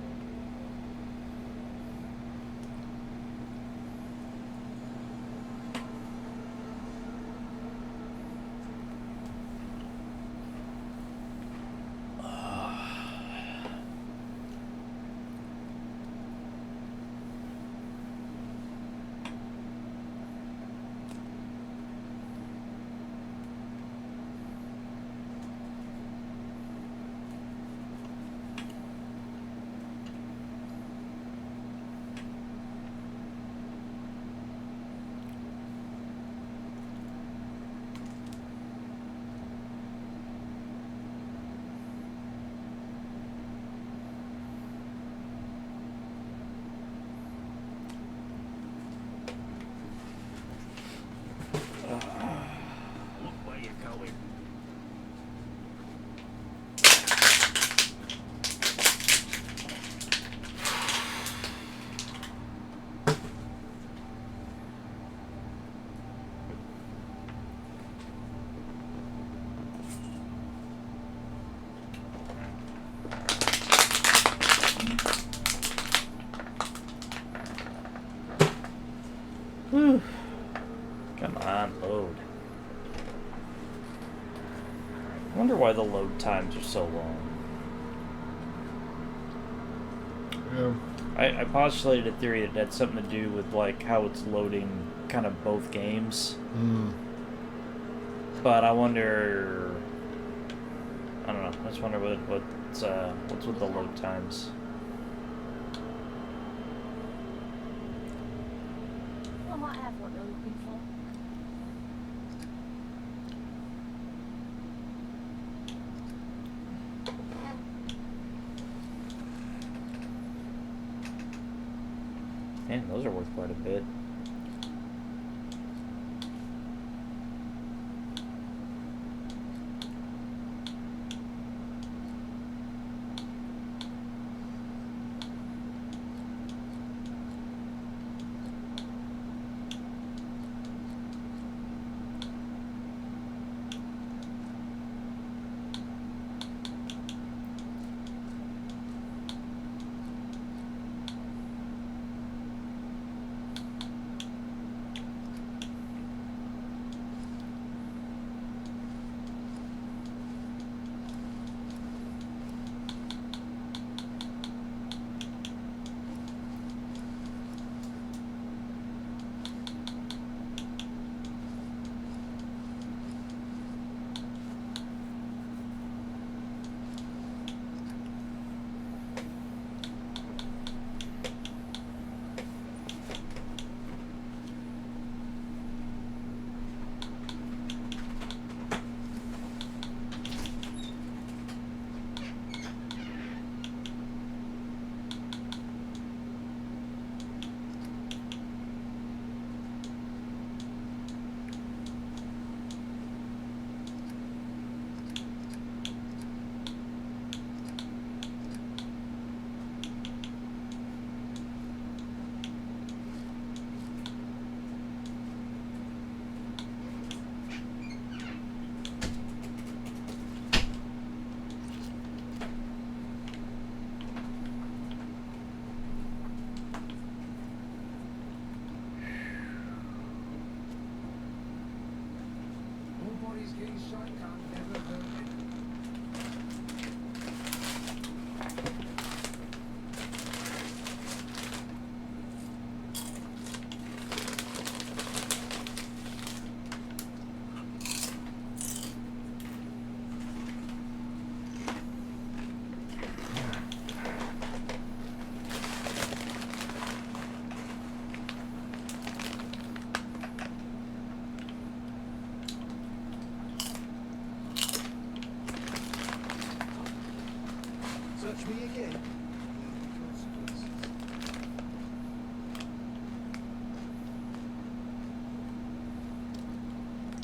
Whew. Come on, load. I wonder why the load times are so long. Yeah. I postulated a theory that had something to do with like how it's loading kind of both games. But I wonder. I don't know. I just wonder what's with the load times. I might have what you're looking for. Man, those are worth quite a bit. Nobody's getting shot, can't never hurt it. Search me again.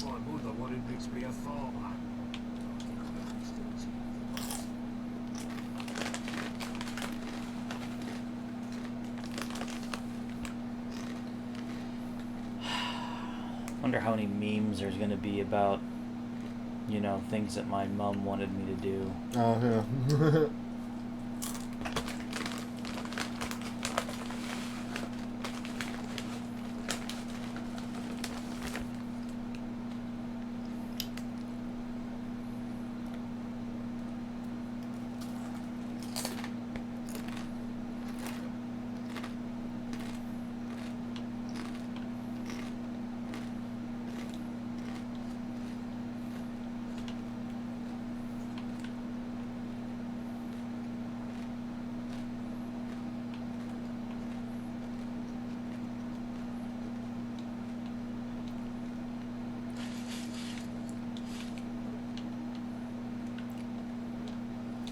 My mother wanted me to be a farmer. Wonder how many memes there's gonna be about, you know, things that my mom wanted me to do. Oh, yeah.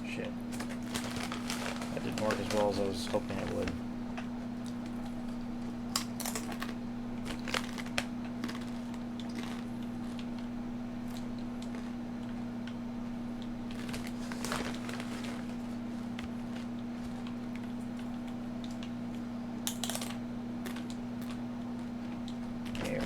Shit. That didn't work as well as I was hoping it would. There.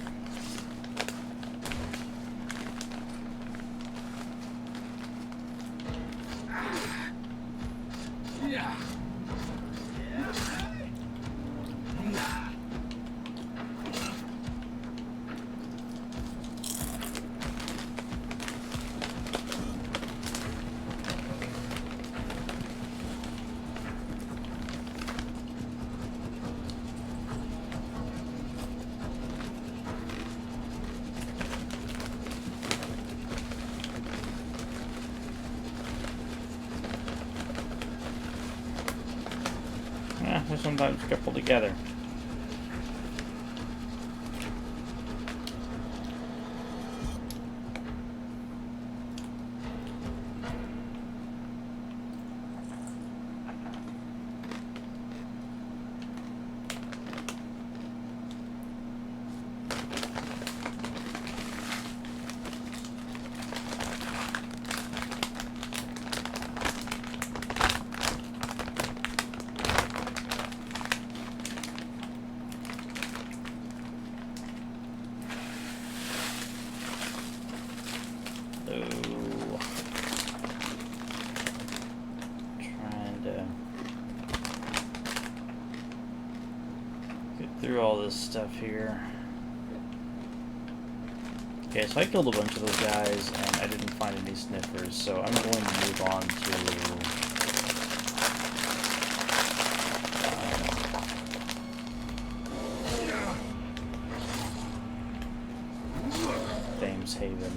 sometimes coupled together. Through all this stuff here. Okay, so I killed a bunch of those guys and I didn't find any sniffers, so I'm going to move on to Thames Haven.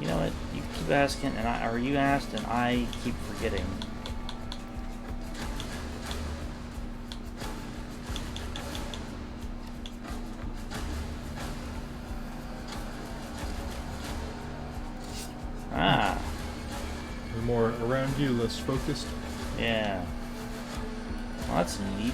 You know what? You keep asking, or you asked, and I keep forgetting. Ah. We're more around you, less focused. Yeah. Well, that's neat.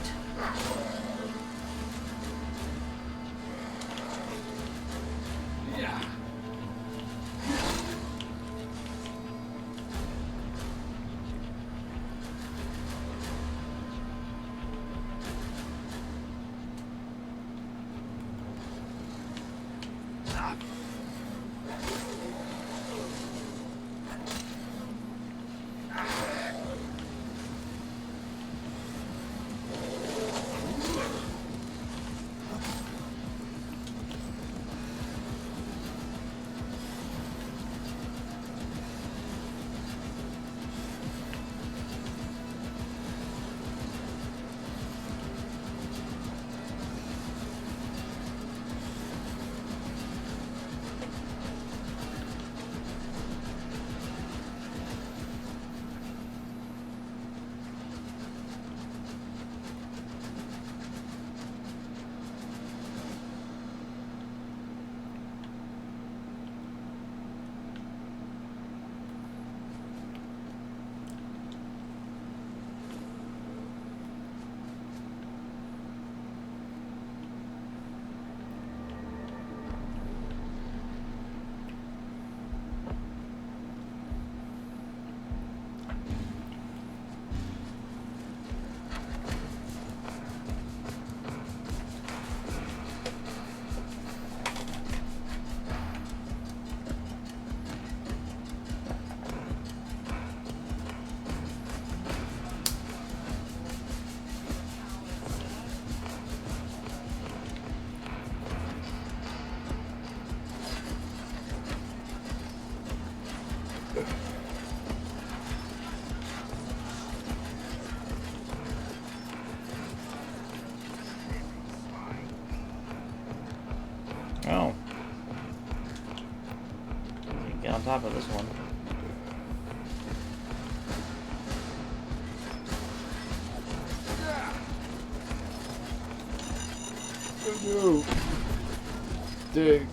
Oh. Get on top of this one. Oh no! Dig.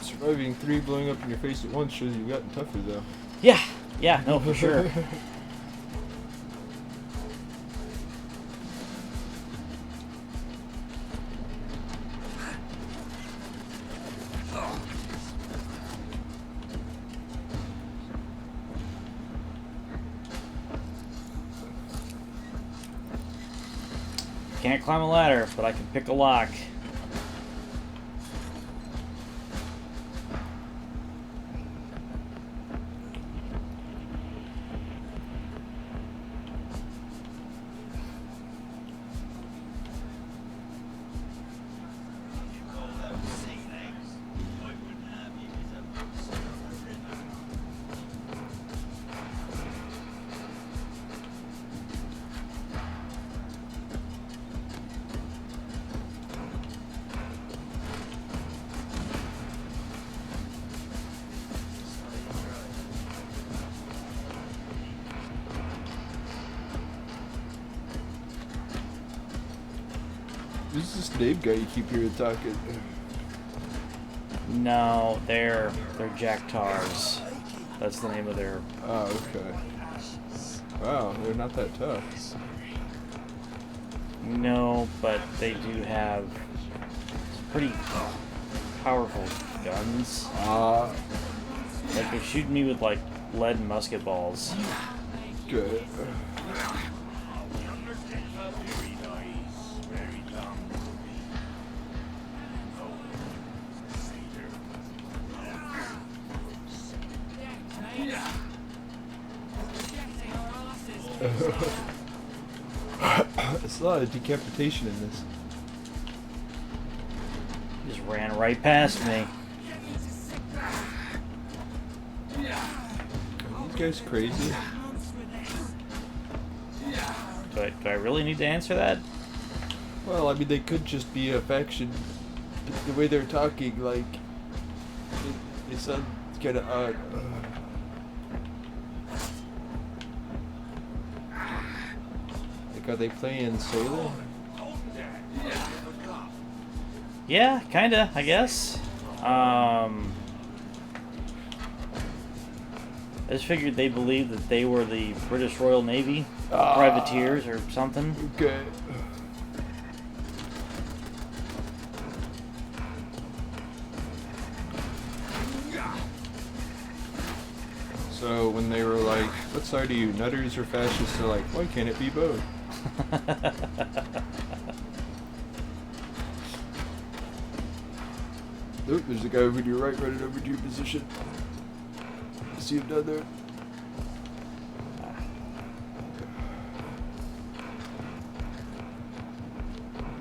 Surviving 3 blowing up in your face at once shows you've gotten tougher, though. Yeah, no, for sure. Can't climb a ladder, but I can pick a lock. Who's this Dave guy you keep hearing talking? No, they're Jack Tars. That's the name of their. Oh, okay. Wow, they're not that tough. No, but they do have some pretty powerful guns. Like they're shooting me with like lead musket balls. Good. It's a lot of decapitation in this. Just ran right past me. Are these guys crazy? Do I really need to answer that? Well, I mean, they could just be a faction. The way they're talking, like, it sounds kind of odd. Like, are they playing Sailor? Yeah, kinda, I guess. I just figured they believed that they were the British Royal Navy privateers or something. Okay. So when they were like, what side are you, nutters or fascists? They're like, why can't it be both? Oh, there's a guy over to your right running over to your position. See him down there?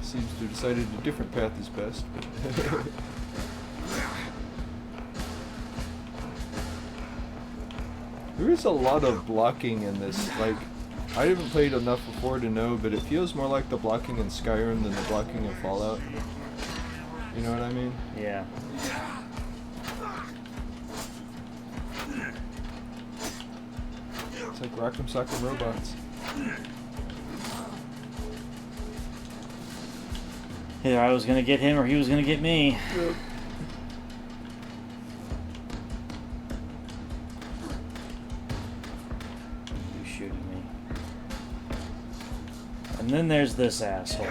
Seems to have decided a different path is best. There is a lot of blocking in this. Like, I haven't played enough before to know, but it feels more like the blocking in Skyrim than the blocking in Fallout. You know what I mean? Yeah. It's like Rock'em Sock'em Robots. Either I was gonna get him or he was gonna get me. Yep. You shooting me. And then there's this asshole.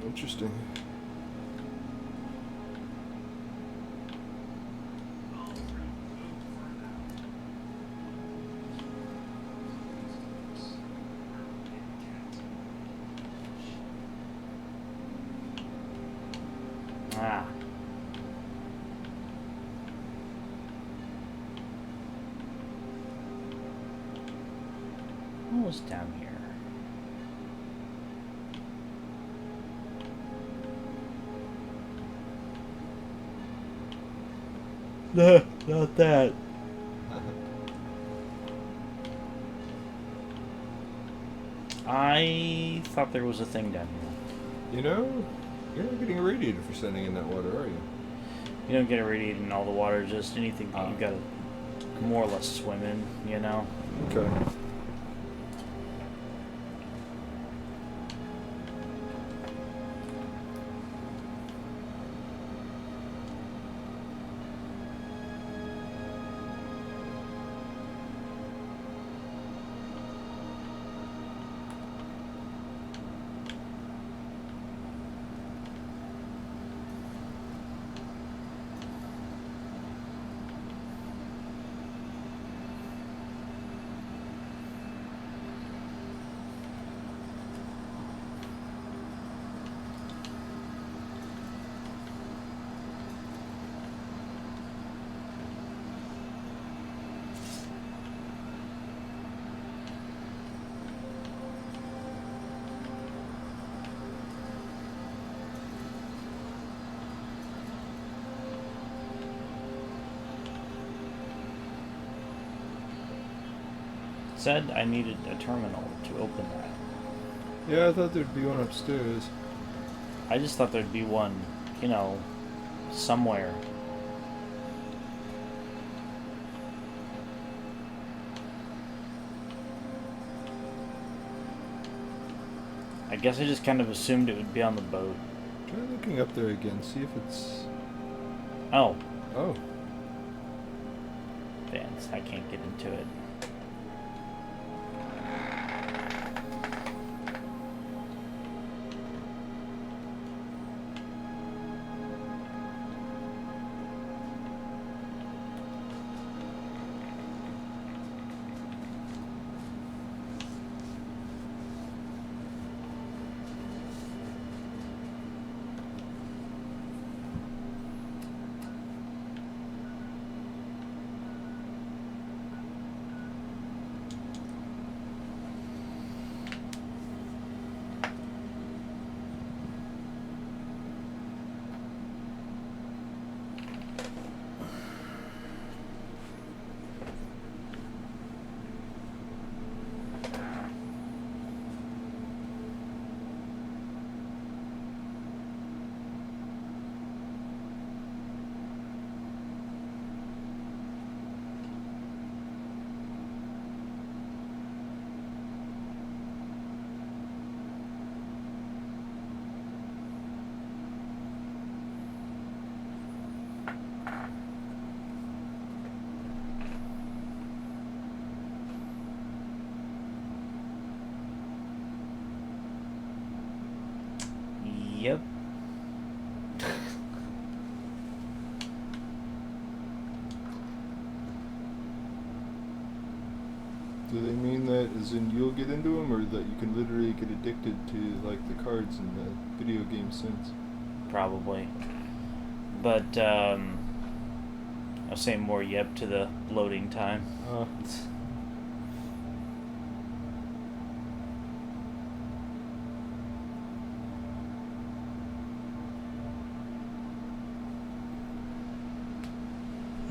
Interesting. Ah. What was down here? No, not that. I thought there was a thing down here. You know, you're not getting irradiated for standing in that water, are you? You don't get irradiated in all the water, just anything that Ah. you gotta more or less swim in, you know? Okay. Said I needed a terminal to open that. Yeah, I thought there'd be one upstairs. I just thought there'd be one, you know, somewhere. I guess I just kind of assumed it would be on the boat. Try looking up there again, see if it's... Oh, Oh. Vance, I can't get into it. Yep. Do they mean that as in you'll get into them, or that you can literally get addicted to, like, the cards in the video game sense? Probably. But, I was saying more yep to the loading time.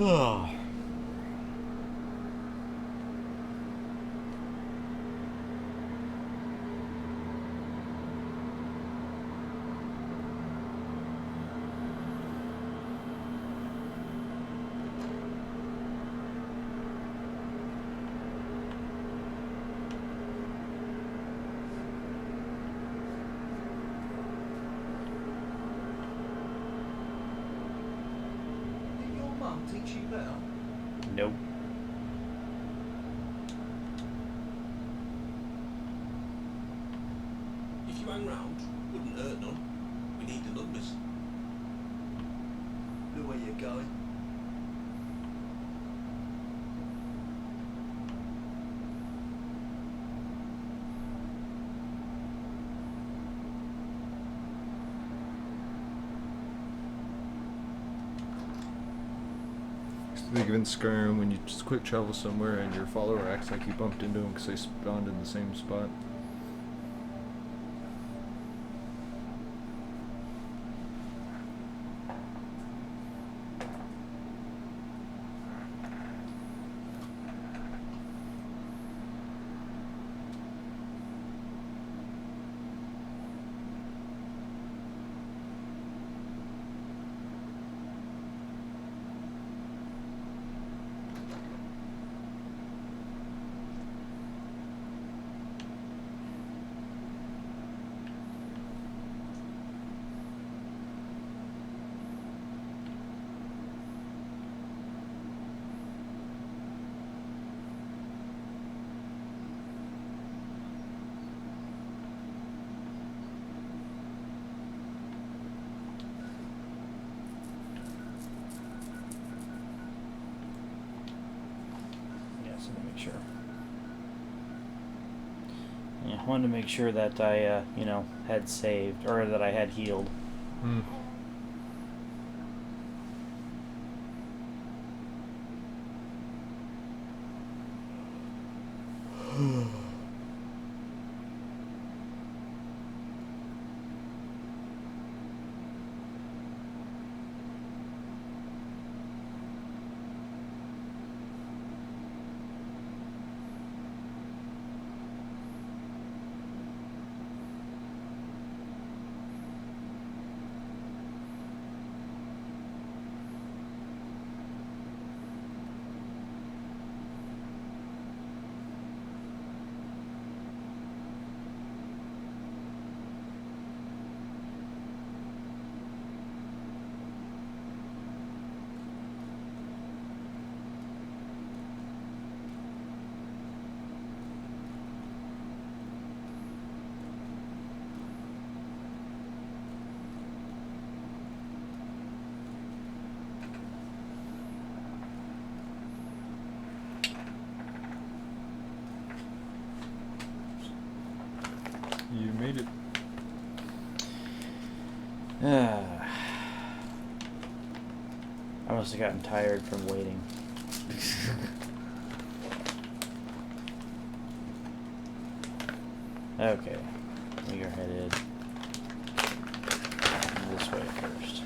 Oh. Did your mum teach you better? Nope. If you hang round, wouldn't hurt none. We need the numbers. Look where you're going. Think of in Skyrim when you just quick travel somewhere and your follower acts like you bumped into them because they spawned in the same spot. Sure. Yeah, I wanted to make sure that I, had saved, or that I had healed. Hmm. You made it. I must have gotten tired from waiting. Okay, we are headed this way first.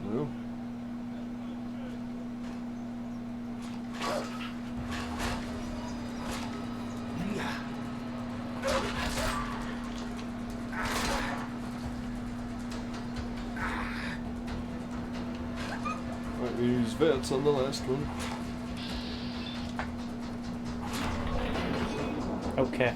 Well. Right, we use vets on the last one. Okay.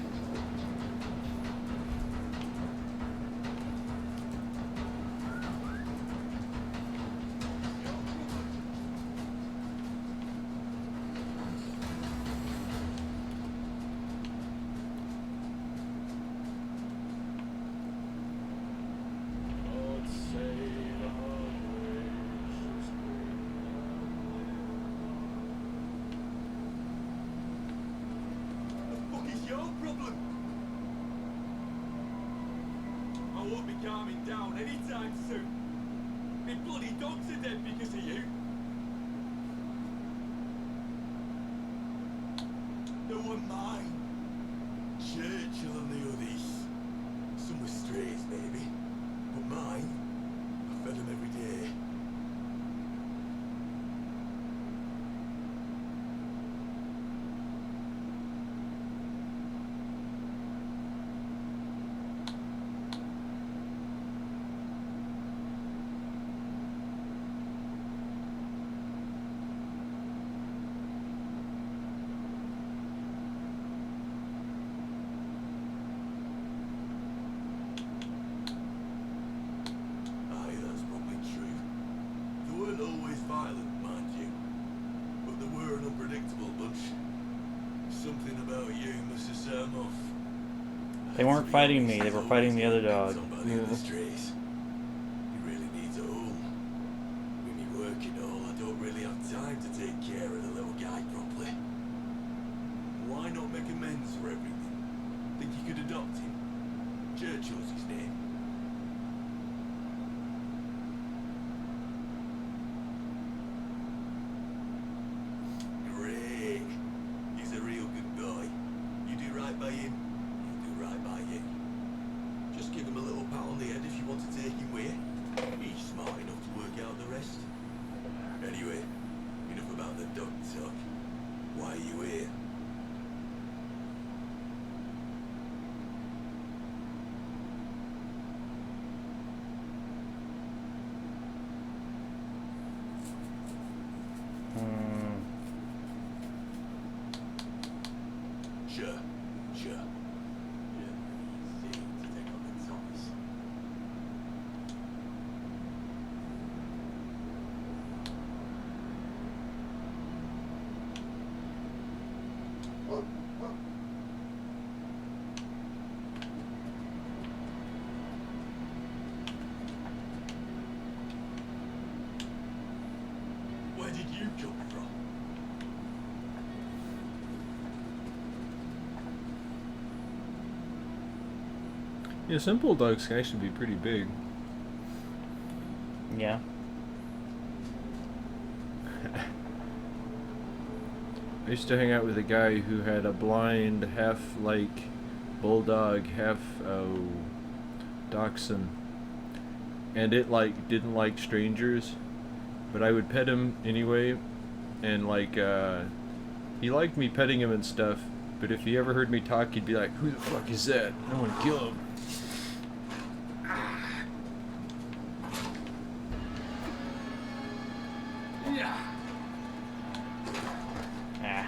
calming down anytime soon. My bloody dogs are dead because of you. They were mine. Churchill and the others. Some were strays, maybe. But mine, I fed them every day. Aye, that's probably true. They weren't always violent, mind you. But they were an unpredictable bunch. Something about you must have set 'em off. They weren't To be fighting honest, me, they he's were always fighting the other getting dog. picked on by the other strays. He really needs a home. With me working all, I don't really have time to take care of the little guy properly. Why not make amends for everything? Think you could adopt him? Churchill's his name. Great. He's a real good boy. You do right by him, he'll do right by you. Just give him a little pat on the head if you want to take him with you. He's smart enough to work out the rest. Anyway, enough about the dog talk. Why are you here? Hmm. Sure. Yeah, easy to take on the toys. Where did you come from? Yeah, some bulldogs can actually be pretty big. Yeah. I used to hang out with a guy who had a blind, half like bulldog, half dachshund, and it like didn't like strangers, but I would pet him anyway, and like he liked me petting him and stuff. But if he ever heard me talk, he'd be like, "Who the fuck is that? I want to kill him." Ah.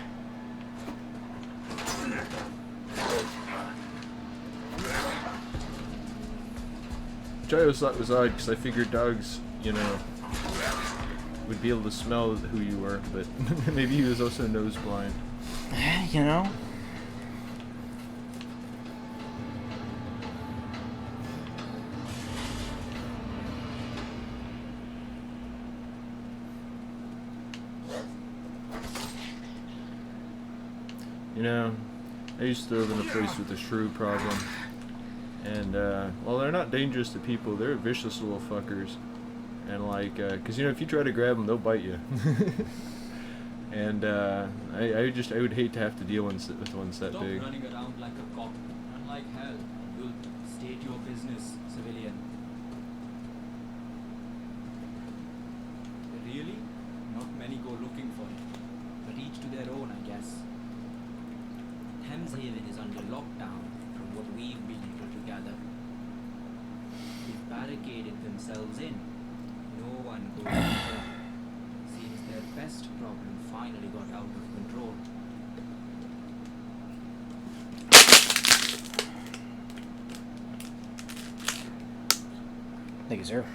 Which I always thought was odd, because I figured dogs, would be able to smell who you were, but maybe he was also nose blind. You know? I used to live in a place with a shrew problem. And, well, they're not dangerous to people. They're vicious little fuckers. And, like, because, if you try to grab them, they'll bite you. And, I would hate to have to deal with ones that Stop big. running around like a cop. Run like hell. You'll state your business, civilian. Really? Not many go looking for it. But each to their own, I guess. Thameshaven is under lockdown, from what we've been able to gather. They've barricaded themselves in. No one goes home. Seems their pest problem finally got out of control. Thank you, sir.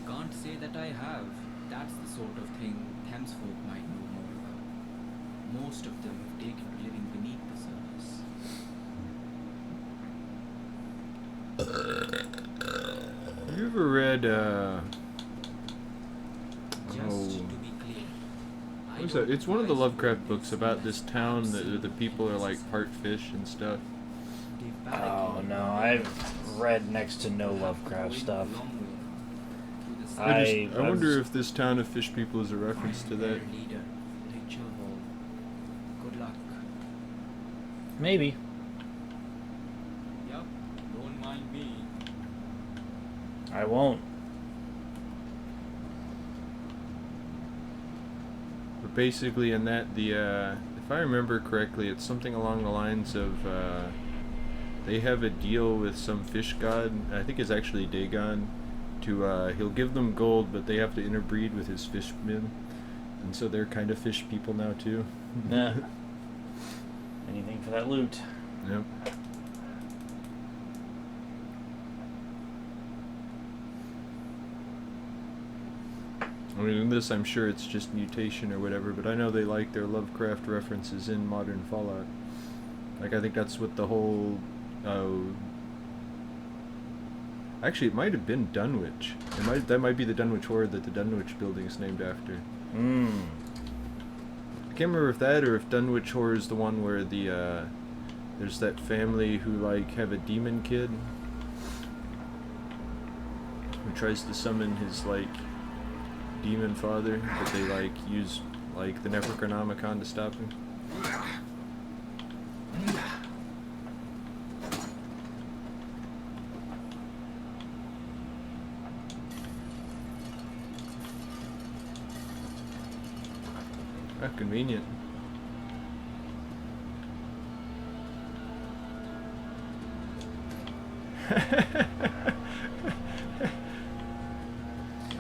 Can't say that I have. That's the sort of thing Thames folk might know more about. Most of them have taken to living beneath the surface. Have you ever read, Just to be clear, I What's that? don't It's one of the advise Lovecraft you books about this town that the people are like part fish and stuff. They've Oh barricaded no, the I've entrance. read next to no You'll have to go Lovecraft in stuff. a long way through the I- city. I wonder was- if this town of fish people is a reference to Their that. leader, Rachel Hall. Good luck. Maybe. Yep, don't mind me. I won't. But basically, in that, if I remember correctly, it's something along the lines of they have a deal with some fish god. I think it's actually Dagon. He'll give them gold, but they have to interbreed with his fishmen, and so they're kind of fish people now too. Nah. Anything for that loot. Yep. I mean, in this, I'm sure it's just mutation or whatever, but I know they like their Lovecraft references in modern Fallout. Like, I think that's what the whole. Actually, it might have been Dunwich. That might be the Dunwich Horde that the Dunwich building is named after. Mmm. I can't remember if that or if Dunwich Horde is the one where there's that family who like have a demon kid who tries to summon his like demon father, but they like use like the Necronomicon to stop him. Ah, convenient.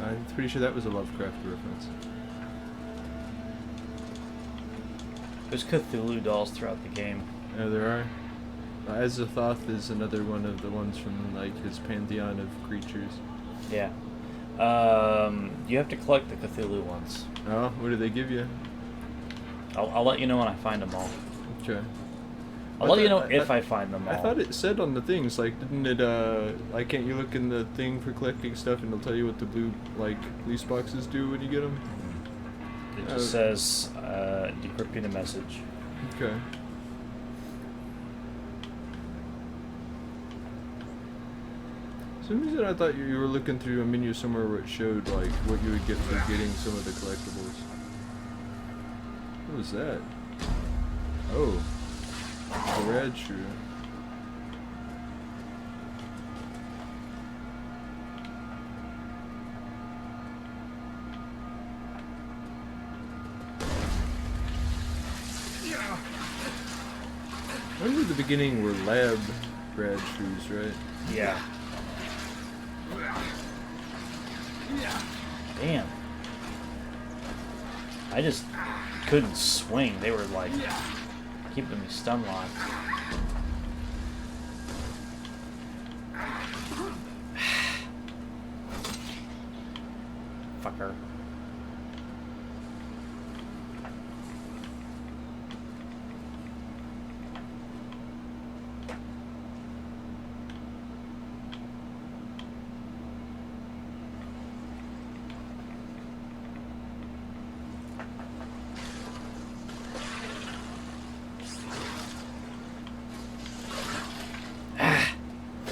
I'm pretty sure that was a Lovecraft reference. There's Cthulhu dolls throughout the game. Yeah, there are. Azathoth is another one of the ones from like his pantheon of creatures. Yeah. You have to collect the Cthulhu ones. Oh, what do they give you? I'll let you know when I find them all. Okay. I'll let you know if I find them all. I thought it said on the things, like, didn't it, like, can't you look in the thing for collecting stuff and it'll tell you what the blue, like, police boxes do when you get them? It just says, decrypting the message. Okay. For some reason I thought you were looking through a menu somewhere where it showed, like, what you would get for getting some of the collectibles. What was that? Oh. The rad shrew. I remember the beginning were lab rad shrews, right? Yeah. Damn. I just couldn't swing. They were like keeping me stun locked. Fucker.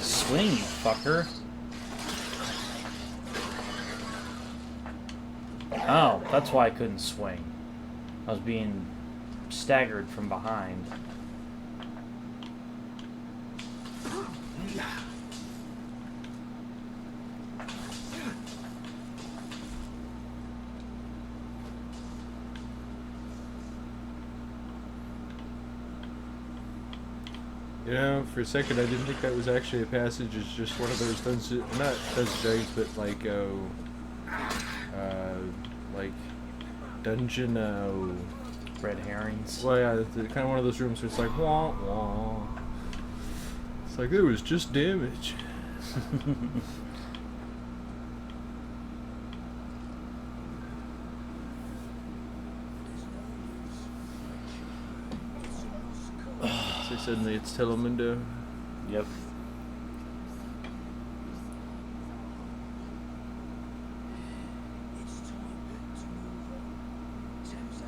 Swing, you fucker. Oh, that's why I couldn't swing. I was being staggered from behind. You know, for a second I didn't think that was actually a passage. It's just one of those dungeon, not Dungeons Dragons, but like like dungeon. Red herrings. Well, yeah, kind of one of those rooms where it's like wah wah. It's like there was just damage. So suddenly it's Telemundo. Yep. It's time to move on. Thames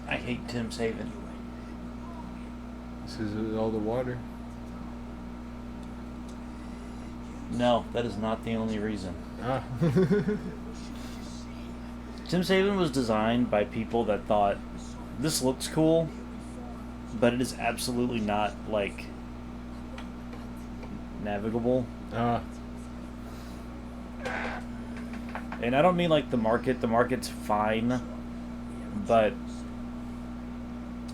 I hate Tim's Haven. This is all the water. No, that is not the only reason. Ah. Tim's Haven was designed by people that thought, this looks cool, but it is absolutely not, like, navigable. Ah. And I don't mean, like, the market's fine, but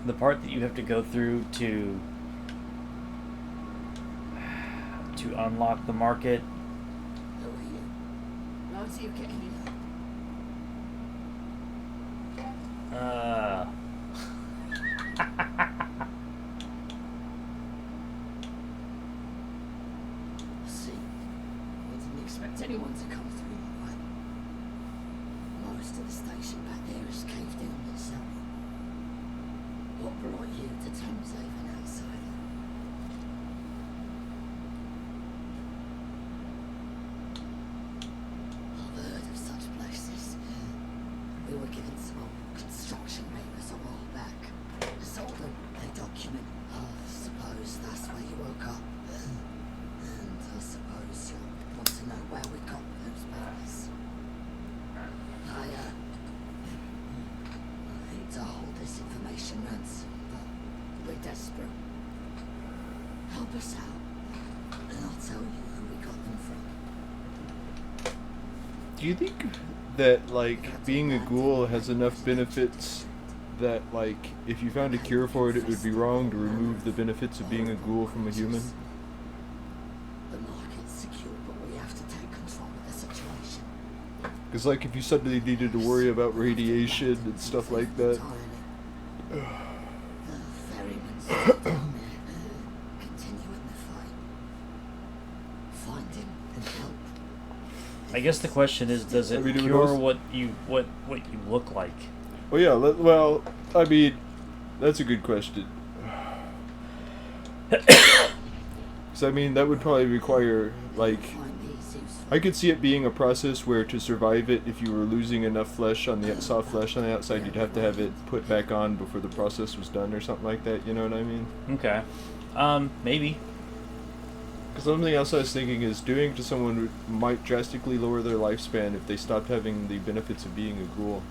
the part that you have to go through to unlock the market. Who are you? How's you getting in? See, I didn't expect anyone to come through that way. Most of the station back there is caved in on itself. What brought you to Thames Haven outside? I've heard of such places. We were given some old construction papers a while back. Sold them, they document. I suppose that's where you woke up. And I suppose you'll want to know where we got those papers. I hate to hold this information ransom, but we're desperate. Help us out, and I'll tell you who we got them from. Do you think that, like, being a ghoul has enough benefits that, like, if you found a cure for it, it would be wrong to remove the benefits of being a ghoul from a human? The market's secure, but we have to take control of the situation. Because, like, if you suddenly needed to worry about radiation and stuff like that. The ferryman's down there, continuing the fight. Find him and help. I guess the question is, does it I mean, it would cure also- what you look like? Well, yeah, well, I mean, that's a good question. So, I mean, that would probably require, like, Find these useful. I could see it being a process where to survive it, if you were losing enough flesh on the soft flesh on the outside, you'd have to have it put back on before the process was done or something like that, you know what I mean? Okay. Maybe. Because something else I was thinking is doing to someone who might drastically lower their lifespan if they stopped having the benefits of being a ghoul.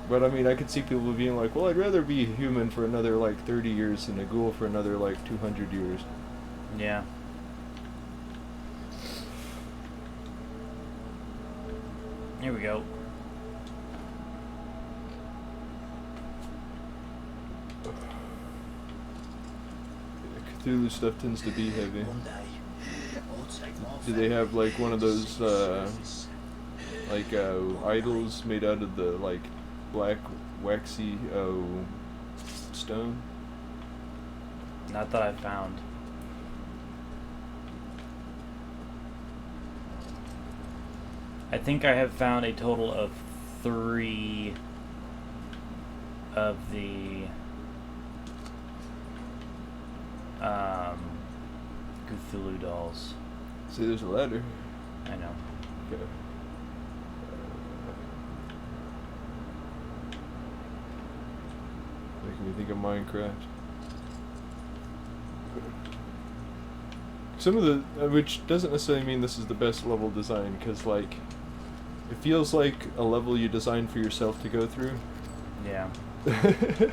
But I mean, I could see people being like, well, I'd rather be human for another, like, 30 years than a ghoul for another, like, 200 years. Yeah. Here we go. Cthulhu stuff tends to be heavy. One day, I'll take my Do they have, like, one of those, like, idols made out of the, like, black, waxy, stone? Not that I found. I think I have found a total of 3 of the Cthulhu dolls. See, there's a ladder. I know. Okay. Making me think of Minecraft. Some of the, which doesn't necessarily mean this is the best level design, because, like, it feels like a level you designed for yourself to go through. Yeah. Because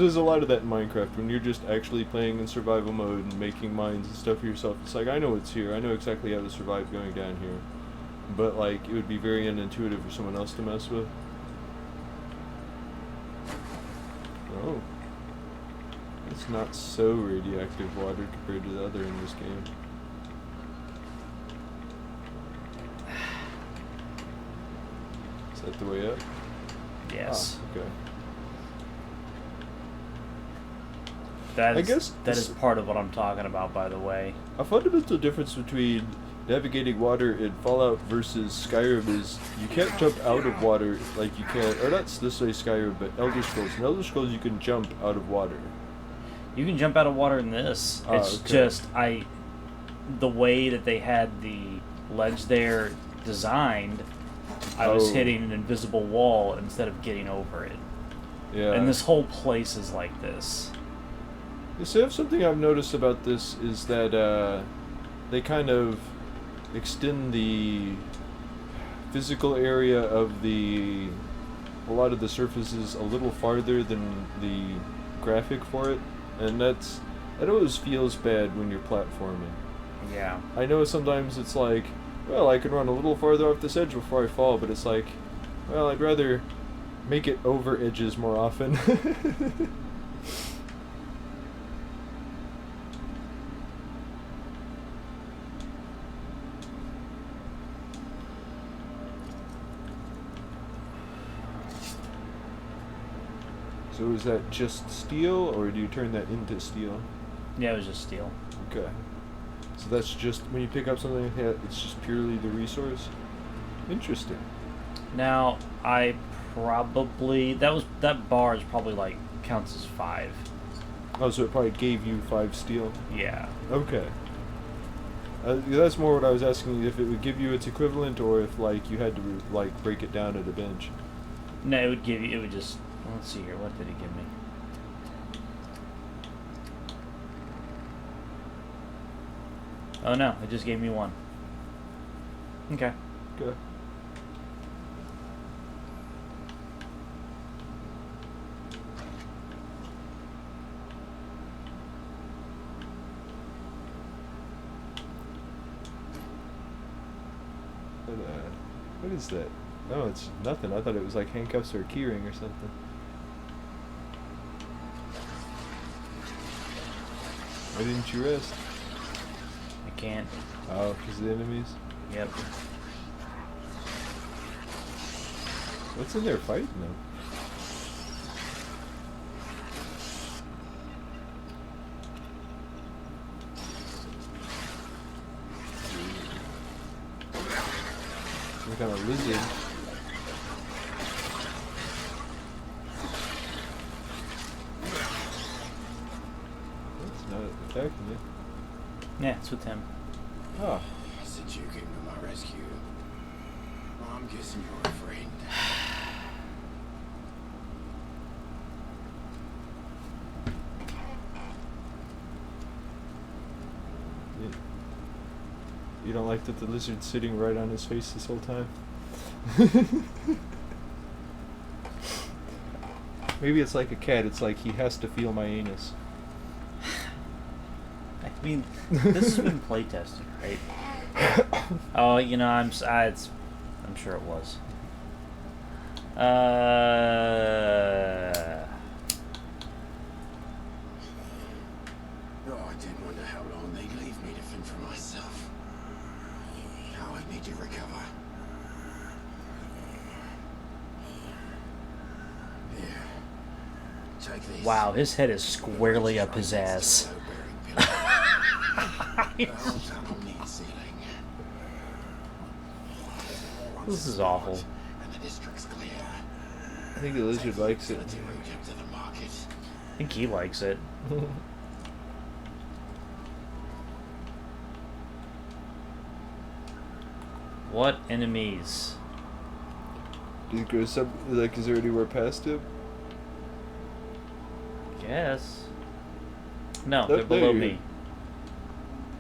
there's a lot of that in Minecraft, when you're just actually playing in survival mode and making mines and stuff for yourself. It's like, I know it's here, I know exactly how to survive going down here. But, like, it would be very unintuitive for someone else to mess with. Oh. It's not so radioactive water compared to the other in this game. Is that the way up? Yes. Ah, okay. That I is, guess that this- is part of what I'm talking about, by the way. A fundamental difference between navigating water in Fallout versus Skyrim is you can't jump out of water like you can, or not necessarily Skyrim, but Elder Scrolls. In Elder Scrolls, you can jump out of water. You can jump out of water in this. Ah, It's okay. just the way that they had the ledge there designed I was Oh. hitting an invisible wall instead of getting over it. Yeah. And this whole place is like this. So something I've noticed about this is that they kind of extend the physical area of a lot of the surfaces a little farther than the graphic for it, and that always feels bad when you're platforming. Yeah. I know sometimes it's like, well, I can run a little farther off this edge before I fall, but it's like, well, I'd rather make it over edges more often. So is that just steel, or do you turn that into steel? Yeah, it was just steel. Okay. So that's just, when you pick up something like that, it's just purely the resource? Interesting. Now, I probably... That bar is probably like... counts as 5. Oh, so it probably gave you 5 steel? Yeah. Okay. That's more what I was asking, if it would give you its equivalent, or if, like, you had to, like, break it down at a bench. No, it would give you... It would just... Let's see here. What did it give me? Oh, no. It just gave me 1. Okay. Okay. But, what is that? No, it's nothing. I thought it was like handcuffs or a keyring or something. Why didn't you rest? I can't. Oh, because of the enemies? Yep. What's in there fighting them? Some kind of lizard. That's not attacking you. Yeah, it's with him. Oh. Since you came to my rescue, I'm guessing you're a friend. You don't like that the lizard's sitting right on his face this whole time? Maybe it's like a cat. It's like he has to feel my anus. I mean, this has been play tested, right? Oh, you know, I'm sure it was. Oh, I did wonder how long they'd leave me to fend for myself. Now I need to recover. Here. Take this. Wow, his head is squarely up his ass. This is awful. And the district's clear. I think the lizard likes it. Let's route him to the market. I think he likes it. What enemies? Do you go sub, like, is there anywhere past him? Guess. No, Oh, they're there below you me.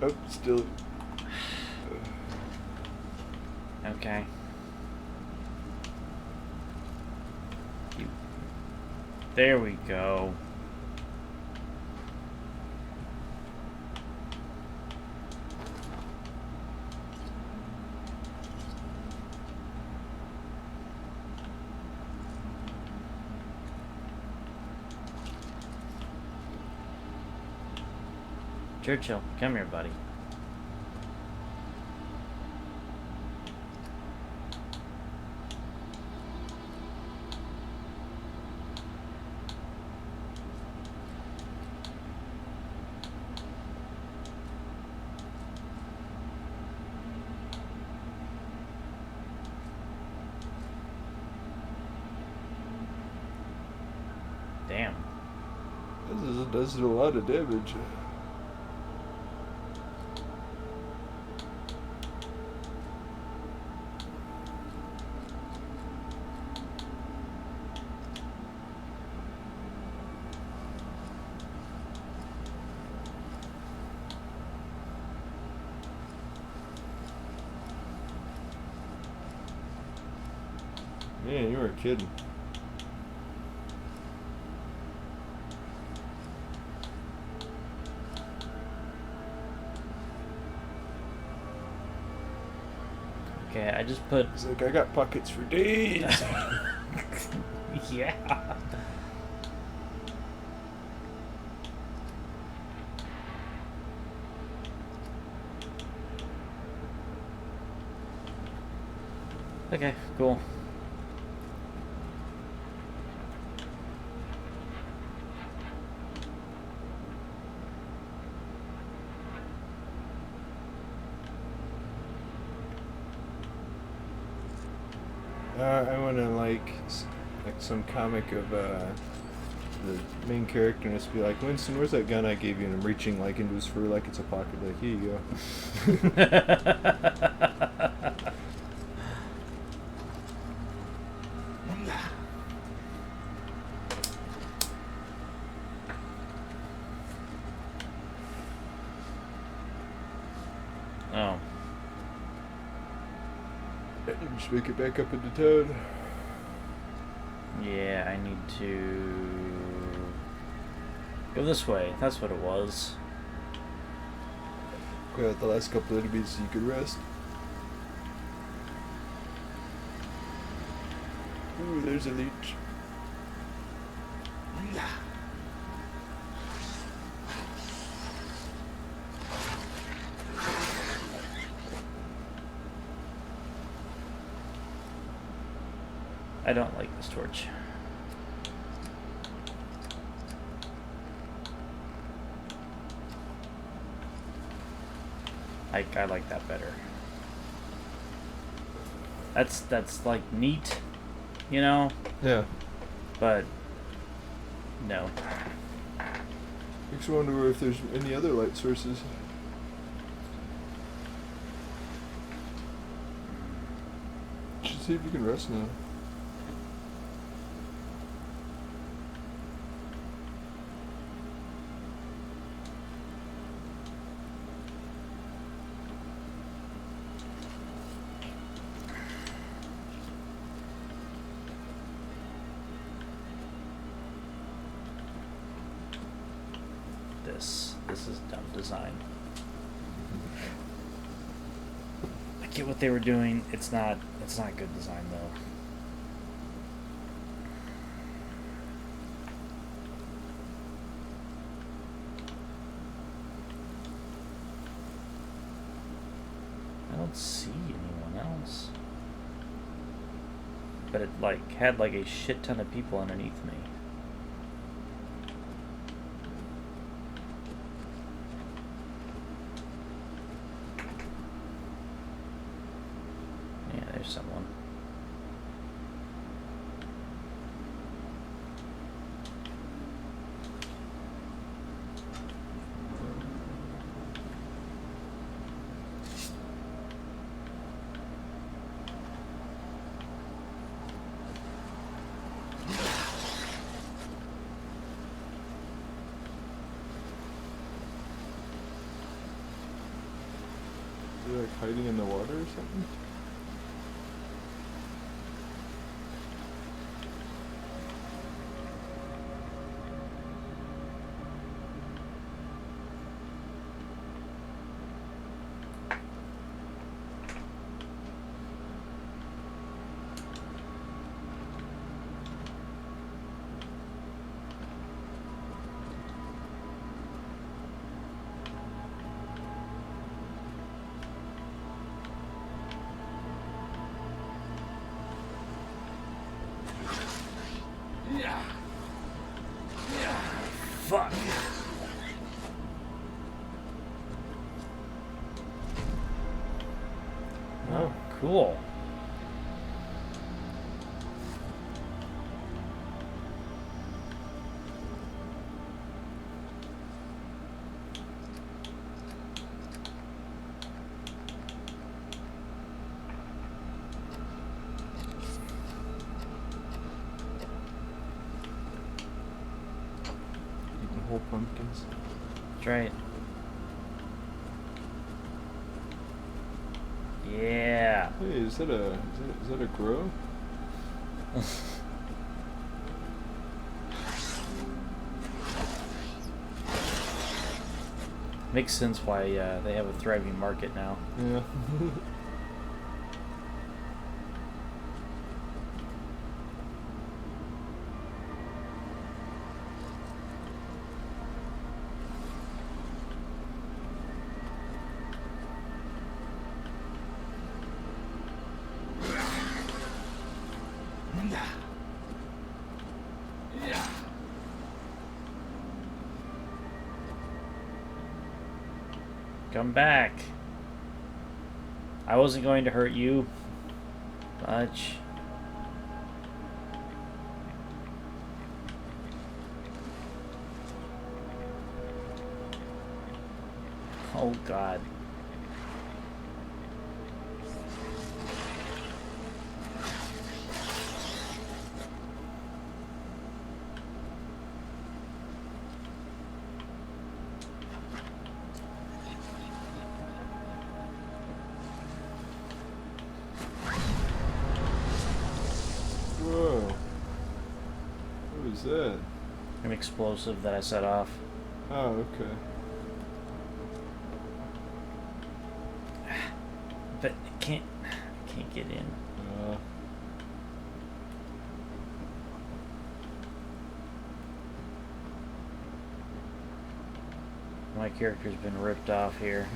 Oh, still. Okay. There we go. Churchill, come here, buddy. Damn. This does a lot of damage. Man, you weren't kidding. Okay, I just put. He's like, I got pockets for days. Yeah. Okay, cool. I want to like some comic of the main character and just be like, Winston, where's that gun I gave you? And I'm reaching like into his fur like it's a pocket. Like, here you go. Oh. Just make it back up into town. Yeah, I need to go this way. That's what it was. Clear out the last couple of enemies so you could rest. Ooh, there's a leech. I don't like this torch. I like that better. That's like neat, you know? Yeah. But no. Makes me wonder if there's any other light sources. Should see if you can rest now. This is dumb design. I get what they were doing. It's not good design though. I don't see anyone else. But it like had like a shit ton of people underneath me. Yeah, there's someone. They're like hiding in the water or something? Fuck. Oh, cool. Eating whole pumpkins. That's right. Yeah. Hey, is that a grow? Makes sense why they have a thriving market now. Yeah. Come back. I wasn't going to hurt you much. Oh God. Whoa. What is that? An explosive that I set off. Oh, okay. But I can't get in. My character's been ripped off here.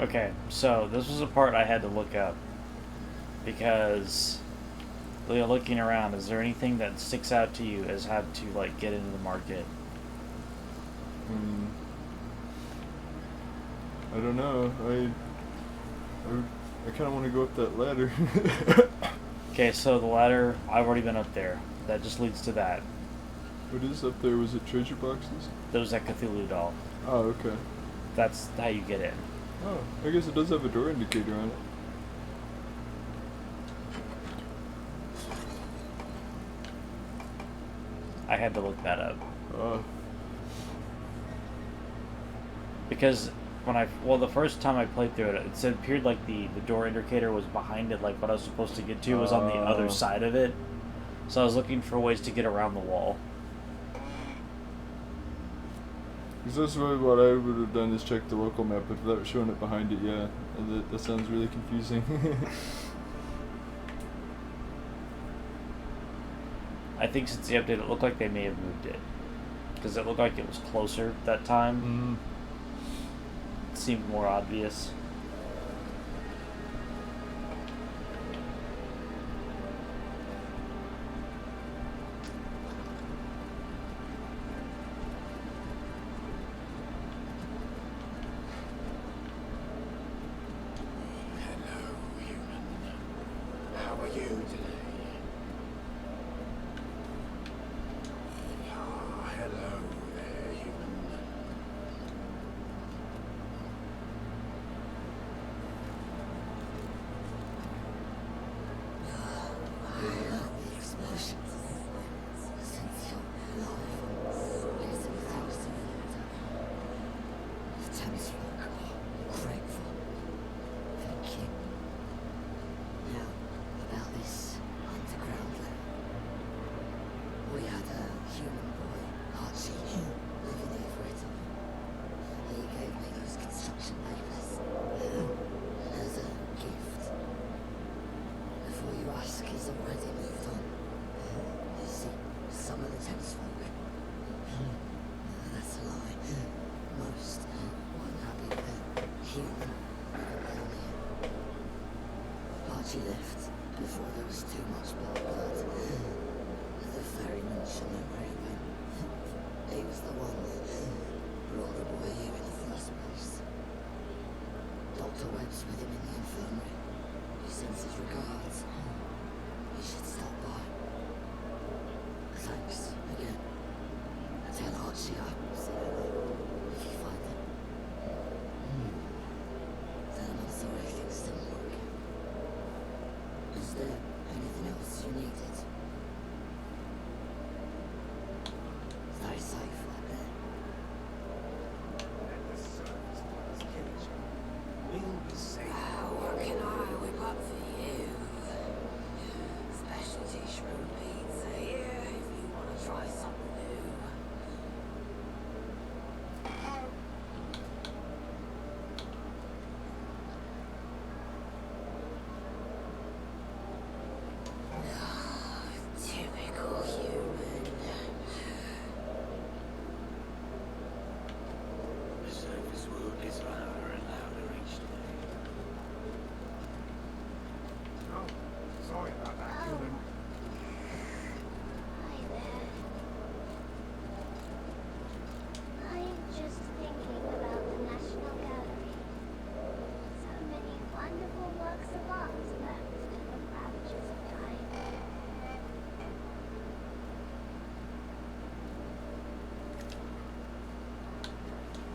Okay, so this was a part I had to look up because looking around, is there anything that sticks out to you as how to like get into the market? I don't know. I kind of want to go up that ladder. Okay, so the ladder, I've already been up there. That just leads to that. What is up there? Was it treasure boxes? There was that Cthulhu doll. Oh, okay. That's how you get in. Oh, I guess it does have a door indicator on it. I had to look that up. Oh. Because when the first time I played through it, it appeared like the door indicator was behind it, like what I was supposed to get to was on the other side of it. So I was looking for ways to get around the wall. Because that's really what I would have done is check the local map, but without showing it behind it, yeah. That sounds really confusing. I think since the update, it looked like they may have moved it. Because it looked like it was closer that time. It seemed more obvious. Hello, human. How are you today? Ah, hello there, human. The explosions. Since your life is without water. The townsfolk are grateful. Thank you. Now, about this underground lab. We had a human boy, Archie, living here for it all. He gave me those construction papers as a gift. Before you ask, he's already moved on. You see, some of the townsfolk. That's a lie. Most weren't happy with him. Human. Archie left, before there was too much blood. The ferryman Shalom. He was the one that brought the boy here in the first place. Dr. Webb's with him in the infirmary. He sends his regards. You should stop by. Thanks again. Tell Archie I said hello if you find him. Tell him I'm sorry things didn't work. Is there anything else you needed? Stay safe out there. We'll be safe. What can I whip up for you? Specialty shrimp pizza here if you want to try something new. Typical human. The surface world gets louder and louder each day. Oh, sorry about that, human. Hi there. I'm just thinking about the National Gallery. So many wonderful works of art left in the ravages of time.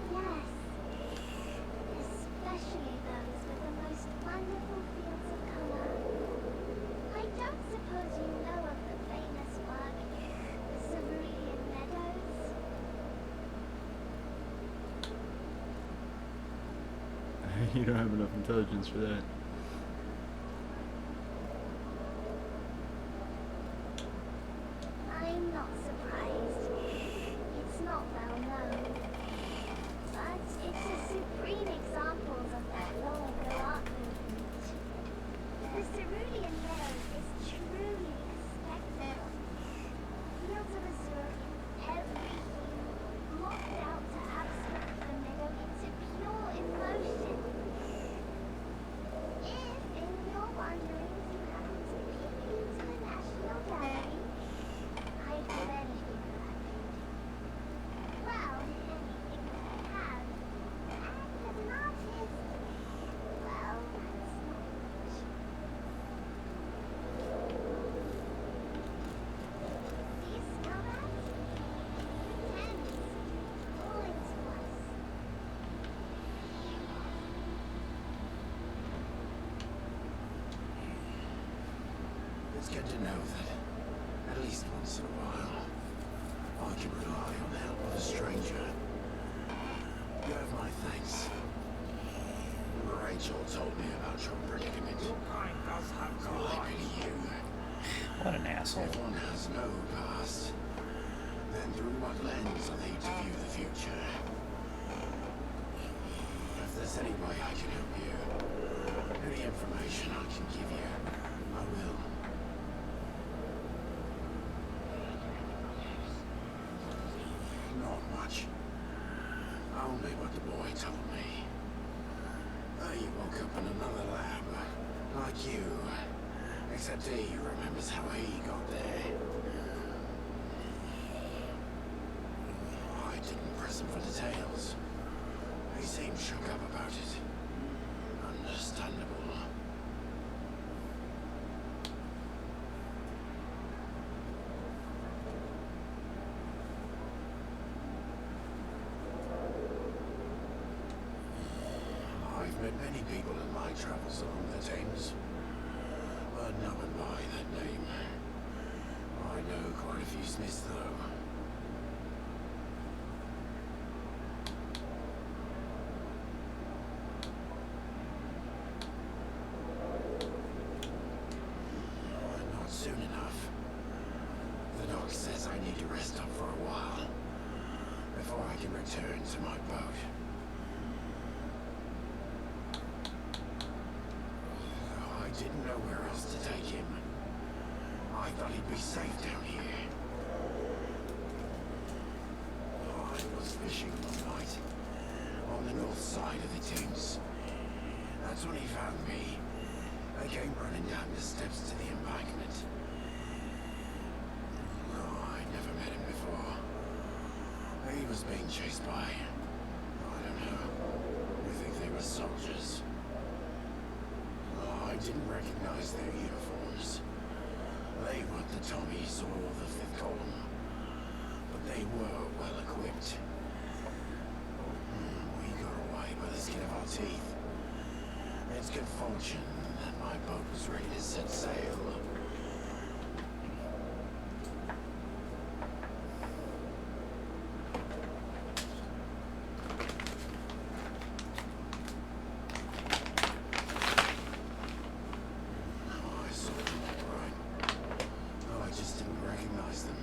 Yes, especially those with the most wonderful fields of color. I don't suppose you know of the famous work, the Cerulean Meadows? You don't have enough intelligence for that. I'm not surprised. It's not well known. But it's a supreme example of that long-ago art movement. The Cerulean Meadows is truly a spectacle. Fields of azure in every hue, mocked out to abstract the meadow into pure emotion. If, in your wanderings, you happen to peek into the National Gallery, I'd give anything for that painting. Well, anything that I have. And as an artist, well, that's not much. Do you smell that? The Thames, calling to us. It's good to know that, at least once in a while, I can rely on the help of a stranger. You have my thanks. Rachel told me about your predicament. Your kind does have I good pity eyes. you. What an asshole. If one has no past, then through what lens are they to view the future? If there's any way I can help you, any information I can give you, I will. Not much. Only what the boy told me. He woke up in another lab, like you. Except he remembers how he got there. I didn't press him for details. He seemed shook up about it. Understandable. I've met many people in my travels along the Thames, but no one by that name. I know quite a few Smiths, though. Not soon enough. The doc says I need to rest up for a while before I can return to my boat. I didn't know where else to take him. I thought he'd be safe down here. I was fishing one night on the north side of the Thames. That's when he found me They came running down the steps to the embankment. Oh, I never met him before. He was being chased by, I don't know. I think they were soldiers. Oh, I didn't recognize their uniforms. They weren't the Tommies or the Fifth Column, but they were well equipped. We got away by the skin of our teeth. It's good fortune that my boat was ready to set sail. Oh, I saw them, right. Oh, I just didn't recognize them.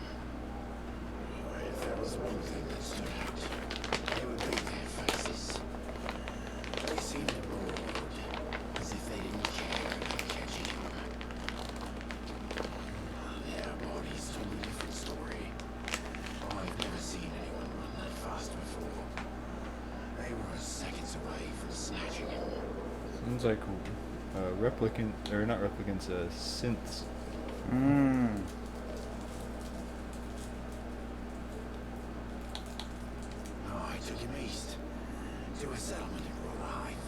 If there was one thing that stood out, it would be their faces. They seemed bored, as if they didn't care about catching him. Their bodies told a different story. I've never seen anyone run that fast before. They were seconds away from snatching him. Sounds like replicant, or not replicants, synths. Oh, I took him east, to a settlement in Rotherhithe,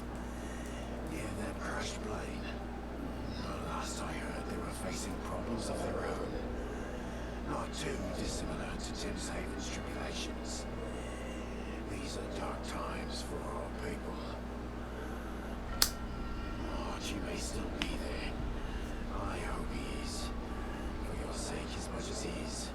near that crashed plane. Last I heard, they were facing problems of their own. Not too dissimilar to Tim's Haven's tribulations. These are dark times for our people. Archie may still be there. I hope he is. For your sake as much as his.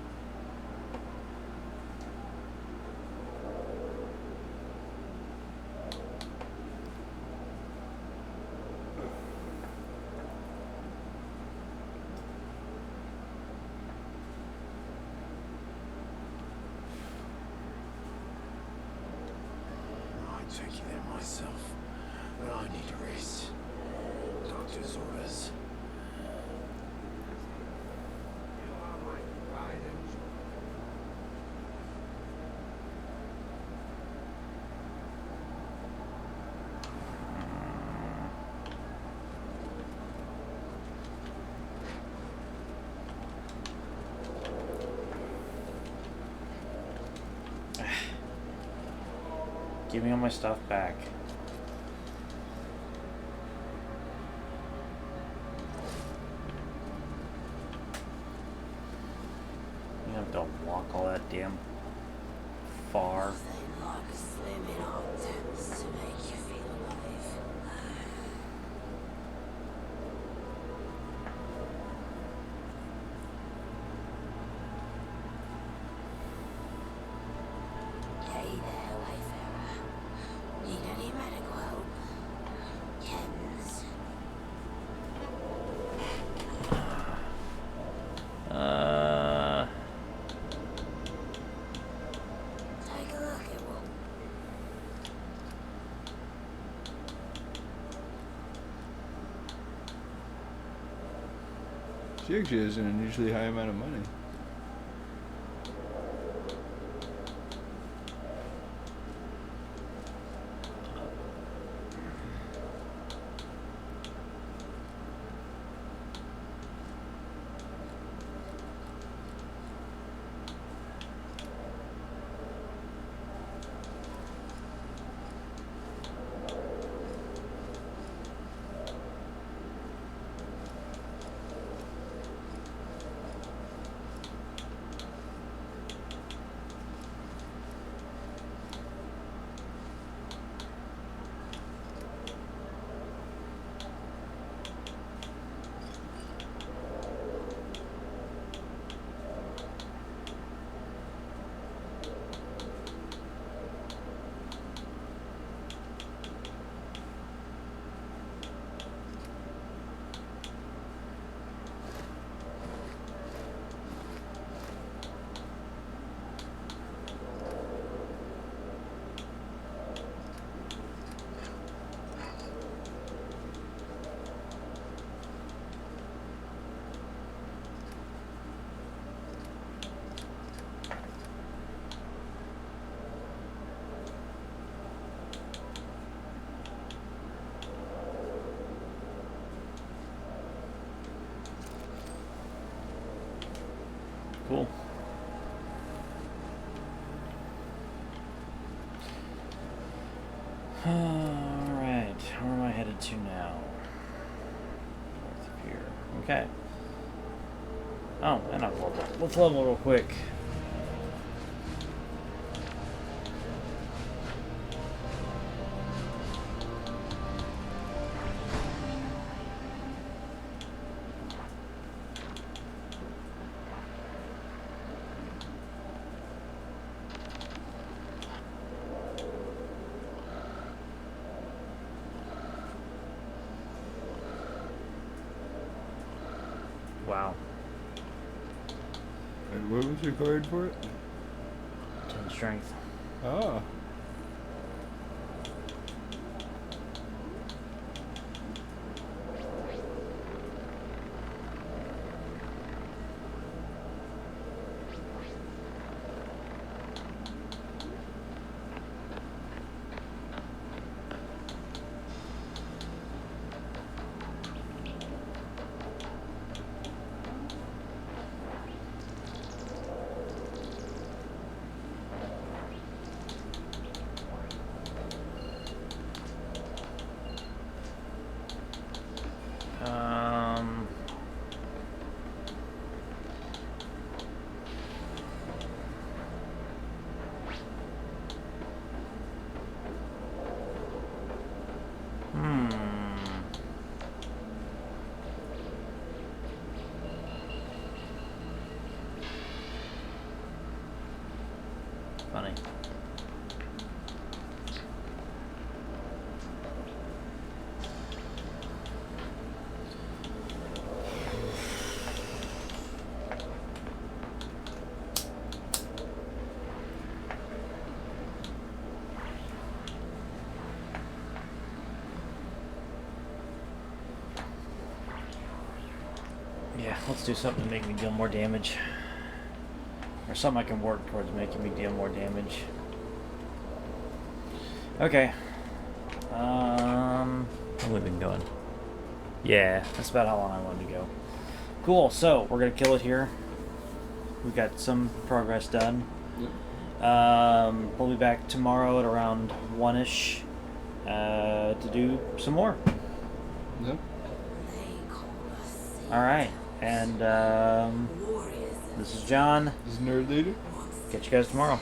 I'd take you there myself, but I need a rest. Doctor's orders. You are my guidance. Give me all my stuff back. You have to walk all that damn far. Nothing like a slim in our temps to make you feel alive. Hey there, Wayfarer. Need any medical help? Chems. Take a look at what She actually has an unusually high amount of money. Cool. Alright, where am I headed to now? North of here. Okay. Oh, and I've leveled. Let's level real quick. Wow. And what was required for it? 10 strength. Ah. Funny. Yeah, let's do something to make me deal more damage. Or something I can work towards making me deal more damage. Okay. How long have we been going? Yeah, that's about how long I wanted to go. Cool, so we're gonna kill it here. We got some progress done. Yep. We'll be back tomorrow at around 1-ish to do some more. Yep. Alright, and this is John. This is Nerd Leader. Catch you guys tomorrow.